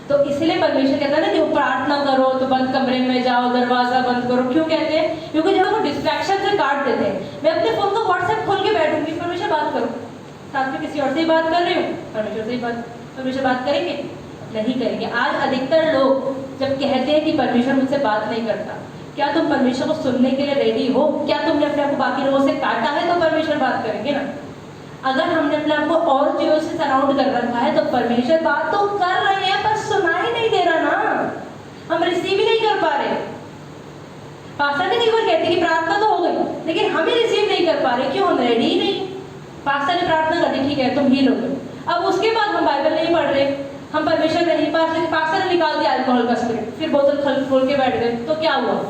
तो इसलिए परमेश्वर कहता है ना कि वो प्रार्थना करो तो बंद कमरे में जाओ, दरवाजा बंद करो। क्यों कहते हैं? क्योंकि जब वो डिस्ट्रैक्शन से काट देते हैं, मैं अपने फोन को व्हाट्सएप खोल के बैठूंगी, परमेश्वर बात करो, साथ में किसी और से ही बात कर रही हूँ, परमेश्वर बात करेंगे नहीं करेंगे। आज अधिकतर लोग जब कहते हैं कि परमेश्वर मुझसे बात नहीं करता, क्या तुम परमेश्वर को सुनने के लिए रेडी हो? क्या तुमने अपने आप को बाकी लोगों से काटा है तो परमेश्वर बात करेंगे ना। अगर हमने अपने आप को और चीजों से सराउंड कर रखा है तो परमेश्वर बात तो कर रहे हैं पर सुनाई नहीं दे रहा ना, हम रिसीव ही नहीं कर पा रहे। पास्टर ने एक बार कहते कि प्रार्थना तो हो गई लेकिन हम ही रिसीव नहीं कर पा रहे, क्यों? हम रेडी ही नहीं। पास्टर ने प्रार्थना कर दी, ठीक है तुम हील हो गए, अब उसके बाद हम बाइबल नहीं पढ़ रहे, हम परमेश्वर में नहीं, पास्टर ने निकाल दिया अल्कोहल का स्पिरिट, फिर बोतल खोल के बैठ गए, तो क्या हुआ?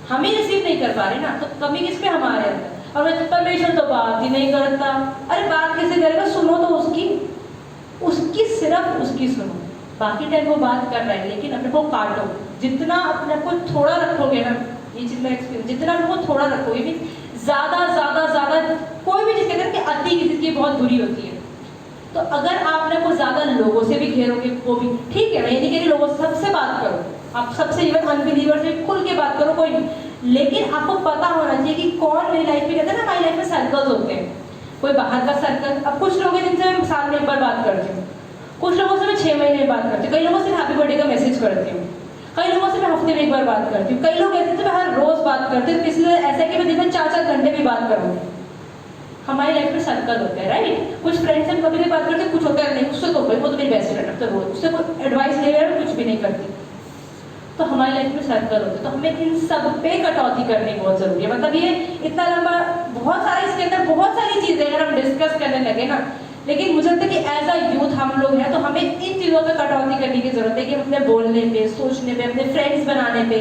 हम ही रिसीव नहीं कर पा रहे ना। तो कमी किस पे? हमारे अंदर। और परमेश्वर तो बात ही नहीं करता। अरे बात कैसे करेगा? सुनो तो उसकी सिर्फ उसकी सुनो, बाकी टाइम वो बात कर रहा है, लेकिन अपने को काटो। जितना अपने को थोड़ा रखोगे ना, ये चीज मेरा एक्सपीरियंस, जितना अपने को थोड़ा रखोगे, मीन ज्यादा कोई भी चीज कहते हैं कि अति किसी की बहुत बुरी होती है। तो अगर आपने को ज्यादा लोगों से भी घेरोगे, वो भी ठीक है, मैं ये नहीं कह रही लोगों से सबसे बात करो, आप सबसे इवन अनबिलीवर से खुल के बात करो, कोई नहीं, लेकिन आपको पता होना चाहिए कि कौन मेरी लाइफ में, कहते हैं ना हमारी लाइफ में सर्कल्स होते हैं, कोई बाहर का सर्कल। अब कुछ लोग हैं जिनसे मैं साल में एक बार बात करती हूँ, कुछ लोगों से मैं 6 महीने में बात करती हूँ, कई लोगों से हैप्पी बर्थडे का मैसेज करती हूँ, कई लोगों से मैं हफ्ते में एक बार बात करती हूँ, कई लोग ऐसे थे मैं हर रोज बात करती हूँ, इसलिए ऐसा कि मैं दिन में 4-4 घंटे भी बात करूँगी। हमारी लाइफ में सर्कल होते हैं, राइट। कुछ फ्रेंड्स से कभी भी बात करते, कुछ होता है नहीं, उससे तो वो तो मेरी बेस्ट फ्रेंड है, तो वो उससे कोई एडवाइस ले रहा है, कुछ भी नहीं करती। तो तो हमारी लाइफ में सर्कल होते हैं। तो हमें इन सब पे कटौती करनी बहुत ज़रूरी है। मतलब ये इतना लंबा, बहुत सारा इसके अंदर बहुत सारी चीज़ें अगर हम डिस्कस करने लगे ना, लेकिन मुझे लगता है कि एज अ यूथ हम लोग हैं तो हमें इन चीज़ों पे कटौती करने की ज़रूरत है कि अपने बोलने पे, सोचने पे, अपने फ्रेंड्स बनाने पे,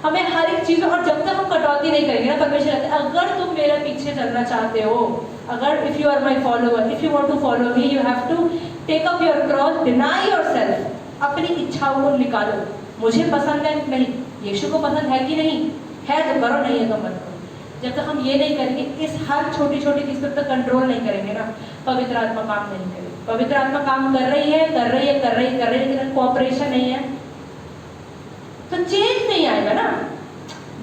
हमें हर एक चीज़। और जब तक हम कटौती नहीं करेंगे ना, परमेश्वर कहते हैं अगर तुम मेरे पीछे चलना चाहते हो, अगर if you are my follower, if you want to follow me, you have to take up your cross, deny yourself, अपनी इच्छाओं को निकालो। मुझे पसंद है नहीं, यीशु को पसंद है कि नहीं है, तो करो, नहीं है तो मत करो। जब तक हम ये नहीं करेंगे, इस हर छोटी छोटी चीज़ पर तक कंट्रोल नहीं करेंगे ना, पवित्र आत्मा काम नहीं करेगी। पवित्र आत्मा काम कर रही है, लेकिन कोऑपरेशन नहीं है तो चेंज नहीं आएगा ना।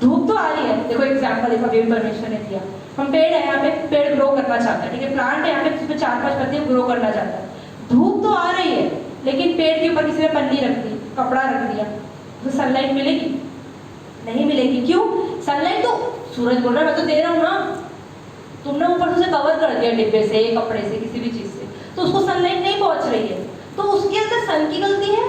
धूप तो आ रही है, देखो एग्जाम्पल एक अभी परमेश्वर ने दिया, हम पेड़ है, यहाँ पे पेड़ ग्रो करना चाहता है, ठीक है, प्लांट है यहाँ पे, जिसमें 4-5 पत्तियां ग्रो करना चाहता है। धूप तो आ रही है, लेकिन पेड़ के ऊपर किसी ने पन्नी रख दी, कपड़ा रख दिया, तो सनलाइट मिलेगी? नहीं मिलेगी। क्यों? सनलाइट तो सूरज बोल रहा है मैं तो दे रहा हूँ ना, तुमने ऊपर से कवर कर दिया डिब्बे से, कपड़े से, किसी भी चीज़ से, तो उसको सनलाइट नहीं पहुँच रही है। तो उसके अंदर सन की गलती है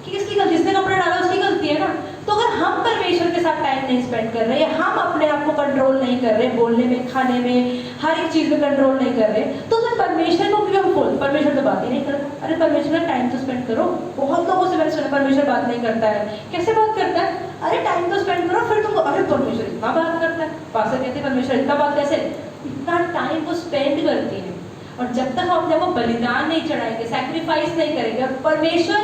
कि किसकी गलती? जिसने कपड़ा डाला उसकी गलती है ना। तो अगर हम परमेश्वर के साथ टाइम नहीं स्पेंड कर रहे, हम अपने आप को कंट्रोल नहीं कर रहे, बोलने में, खाने में, हर एक चीज़ में कंट्रोल नहीं कर रहे, तो फिर परमेश्वर को क्यों बोल? परमेश्वर तो बात ही नहीं करता। अरे परमेश्वर का टाइम तो स्पेंड करो। बहुत लोगों से मैंने सुना परमेश्वर बात नहीं करता है। कैसे बात करता है? अरे टाइम तो स्पेंड करो, फिर तुमको अरे परमेश्वर इतना बात करता है। पास्टर कहते हैं परमेश्वर इतना बात कैसे? इतना टाइम वो स्पेंड करती है। और जब तक हम वो बलिदान नहीं चढ़ाएंगे, सैक्रिफाइस नहीं करेंगे, और परमेश्वर,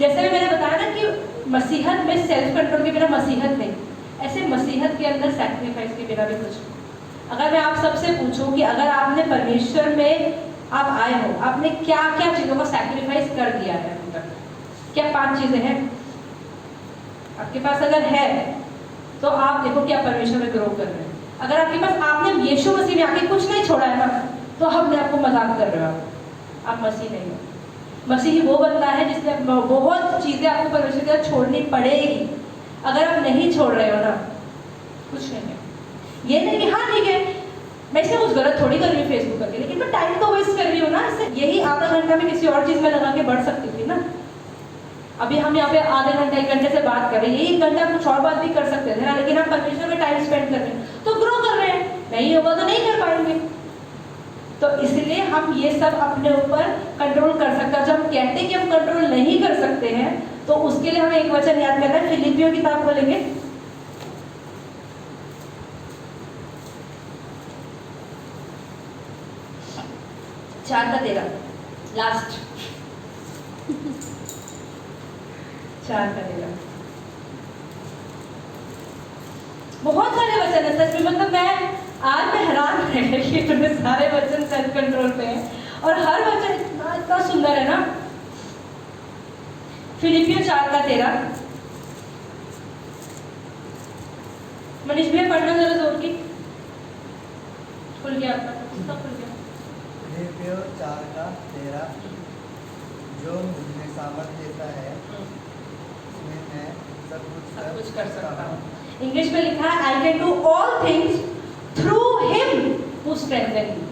जैसे भी मैंने बताया ना कि मसीहत में सेल्फ कंट्रोल के बिना मसीहत नहीं, ऐसे मसीहत के अंदर सैक्रिफाइस के बिना भी कुछ नहीं। अगर मैं आप सबसे पूछूं कि अगर आपने परमेश्वर में आप आए हो, आपने क्या क्या चीज़ों का सैक्रिफाइस कर दिया है अभी तक, क्या 5 चीज़ें हैं आपके पास? अगर है तो आप देखो कि आप परमेश्वर में ग्रो कर रहे हैं। अगर आपके पास, आपने यीशु मसीह में आके कुछ नहीं छोड़ा है ना, तो अपने आप को मजाक कर रहे हो, आप मसीह नहीं हो। मसीही वो बंदा है जिसने बहुत चीज़ें आपको परमेश्वर के साथ छोड़नी पड़ेगी। अगर आप नहीं छोड़ रहे हो ना, कुछ नहीं है। ये नहीं कि हाँ ठीक है मैं इसमें कुछ गलत थोड़ी कर रही हूँ फेसबुक करके, लेकिन मैं टाइम तो वेस्ट कर रही हूँ ना इससे। यही आधा घंटा में किसी और चीज़ में लगा के बढ़ सकती थी ना। अभी हम यहाँ पे आधे घंटे 1 घंटे से बात कर रहे हैं, यही 1 घंटा कुछ और बात भी कर सकते थे ना, लेकिन हम परमेश्वर में टाइम स्पेंड कर रहे हैं तो ग्रो कर रहे हैं। नहीं होगा तो नहीं कर पाएंगे। तो इसलिए हम ये सब अपने ऊपर कंट्रोल कर सकते हैं। जब हम कहते हैं कि हम कंट्रोल नहीं कर सकते हैं, तो उसके लिए हमें एक वचन याद करना है। फिलिपियों की किताब खोलेंगे, चार का 13, लास्ट 4 का 13। बहुत सारे वचन है सच में, मतलब मैं हैरान रह गई कि इतने सारे वचन सेल्फ कंट्रोल पे हैं और हर वचन इतना सुंदर है ना। फिलिपियों 4 का 13, मनीष भैया पढ़ना जरा जोर की। खुल गया आपका पुस्तक, खुल गया। फिलिपियों 4 का 13, जो मुझे सामर्थ देता है उसमें मैं सब कुछ कर सकता हूँ। इंग्लिश में लिखा है I can do all things through him who strengthen me.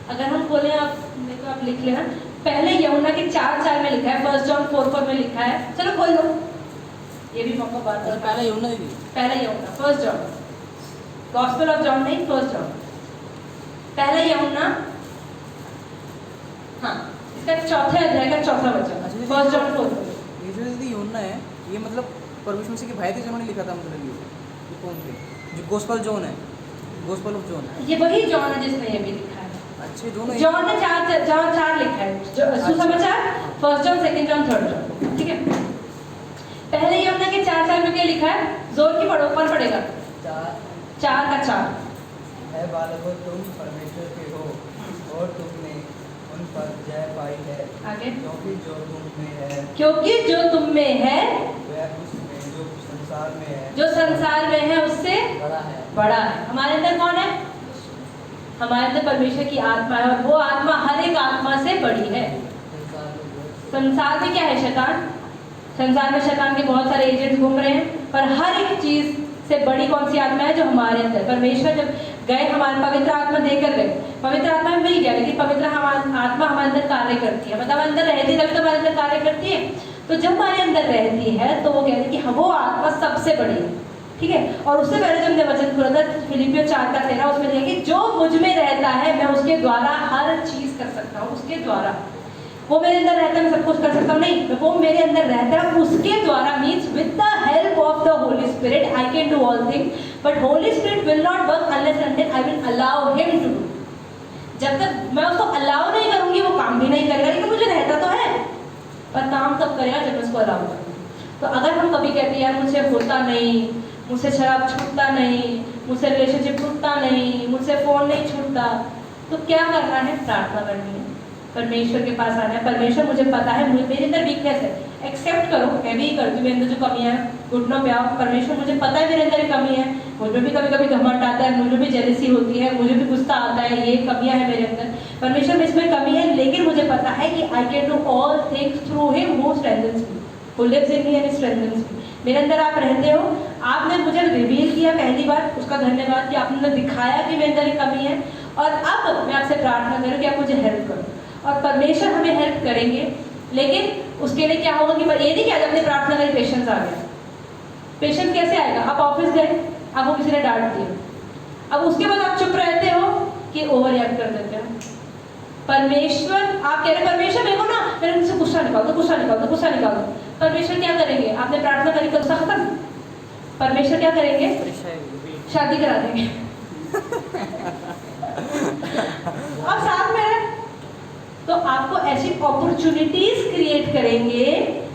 अगर हम बोले, आप देखो आप लिख लेना, पहले यूहन्ना के 4:4 में लिखा है, 1 जॉन 4:4 में लिखा है। चलो खोल लो, ये भी मौका बात है। पहले यूहन्ना दी, पहले यूहन्ना 1 जॉन, गॉस्पेल ऑफ जॉन नहीं, 1 जॉन, पहले यूहन्ना, हाँ इसका 4थे अध्याय का 4था वचन, 1 जॉन 4:4। ये जो दीदी यूहन्ना है, ये मतलब परमेश्वर मसीह के भाई थे जिन्होंने लिखा था, मतलब ये कौन थे? जो गोस्पेल जॉन है, गोस्पेल ऑफ जॉन, ये वही जॉन है जिसने ये भी लिखा है। अच्छे दोनों जॉन ने 4 लिखा है, सुसमाचार 1 जॉन, 2 जॉन, 3 जॉन, ठीक है। पहले यूहन्ना के 4:4 में क्या लिखा है? जोर की पढ़ो, कौन पढ़ेगा? 4 का 4। है बालकों, तुम परमेश्वर के हो और तुमने उन पर जय पाई है। आगे, क्योंकि जो तुम में है क्योंकि जो तुम में है वह उसमें जो संसार में है, जो संसार में है उससे बड़ा है। हमारे अंदर कौन है? हमारे अंदर परमेश्वर की आत्मा है, और वो आत्मा हर एक आत्मा से बड़ी है। संसार में क्या है? शैतान। संसार में शैतान के बहुत सारे एजेंट्स घूम रहे हैं, पर हर एक चीज से बड़ी कौन सी आत्मा है? जो हमारे अंदर। परमेश्वर जब गए, हमारे पवित्र आत्मा देकर गए, पवित्र आत्मा मिल गया, लेकिन पवित्र आत्मा हमारे अंदर कार्य करती है, मतलब अंदर रहती है तभी तो हमारे अंदर कार्य करती है। तो जब हमारे अंदर रहती है तो वो कहती है कि हाँ वो आत्मा सबसे बड़ी है, ठीक है। और उससे पहले जो हमने वचन खोला था फिलिपियों 4:13, उसमें लिखा कि जो मुझ में रहता है मैं उसके द्वारा हर चीज कर सकता हूँ। उसके द्वारा, वो मेरे अंदर रहता है मैं सब कुछ कर सकता हूँ, नहीं, वो मेरे अंदर रहता है उसके द्वारा, means with the help of the Holy Spirit I can do all things, but Holy Spirit will not work unless until I will allow him to do. जब तक मैं उसको अलाउ नहीं करूंगी वो काम भी नहीं करेगा, लेकिन मुझे रहता तो है, पर काम तब करेगा जब मैं उसको अलाउ करूँगी। तो अगर हम कभी कहते हैं यार मुझसे होता नहीं, मुझसे शराब छूटता नहीं, मुझसे रिलेशनशिप छूटता नहीं, मुझसे फ़ोन नहीं छूटता, तो क्या करना है? प्रार्थना करनी है, परमेश्वर के पास आना है। परमेश्वर मुझे पता है मेरे अंदर वीकनेस है, एक्सेप्ट करो, मैं भी करती हूँ, मेरे अंदर जो कमियाँ हैं घुटनों पे आओ, परमेश्वर मुझे पता है मेरे अंदर ये कमी है, मुझे भी कभी कभी घमंड आता है, मुझे भी जेलसी होती है, मुझे भी गुस्सा आता है, ये कमियाँ हैं मेरे अंदर। परमेश्वर में इसमें कमी है, लेकिन मुझे पता है कि I can do all things through him who strengthens me, who lives in me and strengthens me. मेरे अंदर आप रहते हो, आपने मुझे रिवील किया पहली बार, उसका धन्यवाद कि आपने दिखाया कि मेरे अंदर ये कमी है, और अब मैं आपसे प्रार्थना करूँ कि आप मुझे हेल्प करो, और परमेश्वर हमें हेल्प करेंगे। लेकिन उसके लिए क्या होगा कि ये नहीं कि आज अपनी प्रार्थना करी पेशेंस आ गया। पेशेंस कैसे आएगा? आप ऑफिस गए, आपको किसी ने डांट दिया, अब उसके बाद आप चुप रहते हो कि ओवर रिएक्ट कर देते हो। परमेश्वर, आप कह रहे परमेश्वर मेरे को ना मेरे मुझसे गुस्सा निकाल दो, गुस्सा निकाल दो, गुस्सा निकाल दो। परमेश्वर क्या करेंगे? आपने प्रार्थना करी, गुस्सा खत्म। परमेश्वर क्या करेंगे? शादी करा देंगे। अब साथ में है तो आपको ऐसी अपॉर्चुनिटीज क्रिएट करेंगे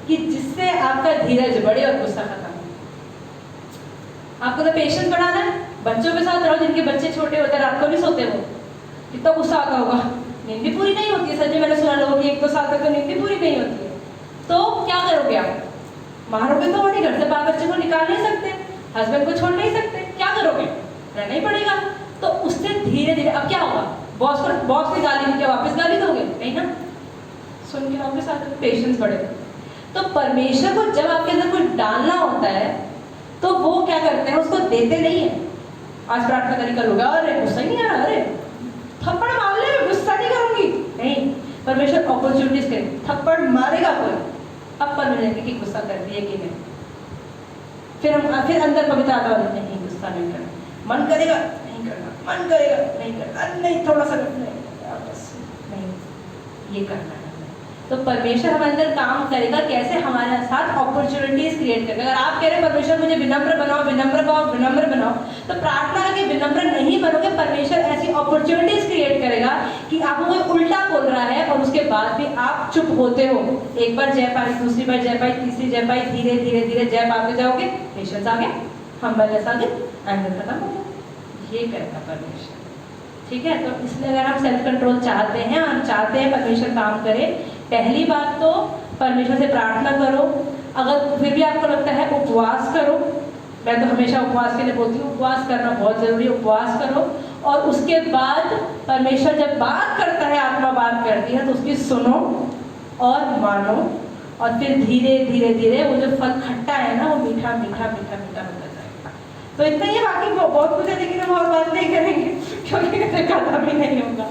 कि जिससे आपका धीरज बढ़े और गुस्सा खत्म हो। आपको तो पेशेंस बढ़ाना है, बच्चों के साथ रहो, जिनके बच्चे छोटे होते हैं, रात को नहीं सोते, वो कितना गुस्सा आता होगा, नींद भी पूरी नहीं होती है। सच में मैंने सुना लोगों की 1-2 साल तक तो नींद भी पूरी नहीं होती है। तो क्या करोगे आप? मारोगे तो वो नहीं, घर से बाहर बच्चे को निकाल नहीं सकते, हस्बैंड को छोड़ नहीं सकते, क्या करोगे? रहना ही पड़ेगा। तो उससे धीरे धीरे अब क्या होगा? बॉस ने गाली दी, क्या वापस गाली दोगे? नहीं ना, सुन के आपके साथ पेशेंस बढ़ेगा। तो परमेश्वर को जब आपके अंदर कुछ डालना होता है तो वो क्या करते हैं? उसको देते नहीं है। आज प्रार्थना करी, करोगे, अरे गुस्सा ही नहीं आ रहा, अरे थप्पड़ मार ले, गुस्सा नहीं करूंगी, नहीं। परमेश्वर अपॉर्चुनिटीज करें, थप्पड़ मारेगा कोई, अब पर मिलेंगे कि गुस्सा कर दिए कि नहीं। फिर अंदर पवित्र आत्मा नहीं, गुस्सा नहीं करना, मन करेगा नहीं करना, मन करेगा नहीं करना, नहीं थोड़ा सा नहीं, बस नहीं, ये करना है। तो परमेश्वर हमारे अंदर काम करेगा कैसे? हमारे साथ अपॉर्चुनिटीज क्रिएट करेगा। अगर आप कह रहे हैं परमेश्वर मुझे विनम्र बनाओ, विनम्र बनाओ, विनम्र बनाओ, तो प्रार्थना करके विनम्र नहीं बनोगे, परमेश्वर ऐसी अपॉर्चुनिटीज क्रिएट करेगा कि आपको कोई उल्टा बोल रहा है और उसके बाद भी आप चुप होते हो। एक बार जय पाई, दूसरी बार जय पाई, तीसरी जय पाई, धीरे धीरे धीरे जय पाते जाओगे, पेशेंस आ गया, हम्बलनेस आ गया, एंगर खत्म हो गया। ये करेगा परमेश्वर, ठीक है। तो इसलिए अगर हम सेल्फ कंट्रोल चाहते हैं, हम चाहते हैं परमेश्वर काम करे, पहली बात तो परमेश्वर से प्रार्थना करो। अगर फिर भी आपको लगता है, उपवास करो। मैं तो हमेशा उपवास के लिए बोलती हूँ, उपवास करना बहुत जरूरी है, उपवास करो। और उसके बाद परमेश्वर जब बात करता है, आत्मा बात करती है, तो उसकी सुनो और मानो, और फिर धीरे धीरे धीरे वो जो फल खट्टा है ना, वो मीठा मीठा मीठा मीठा होता जाएगा। तो इतना ही, बाकी बहुत कुछ है, लेकिन हम और बात नहीं करेंगे क्योंकि खत्म ही नहीं होगा।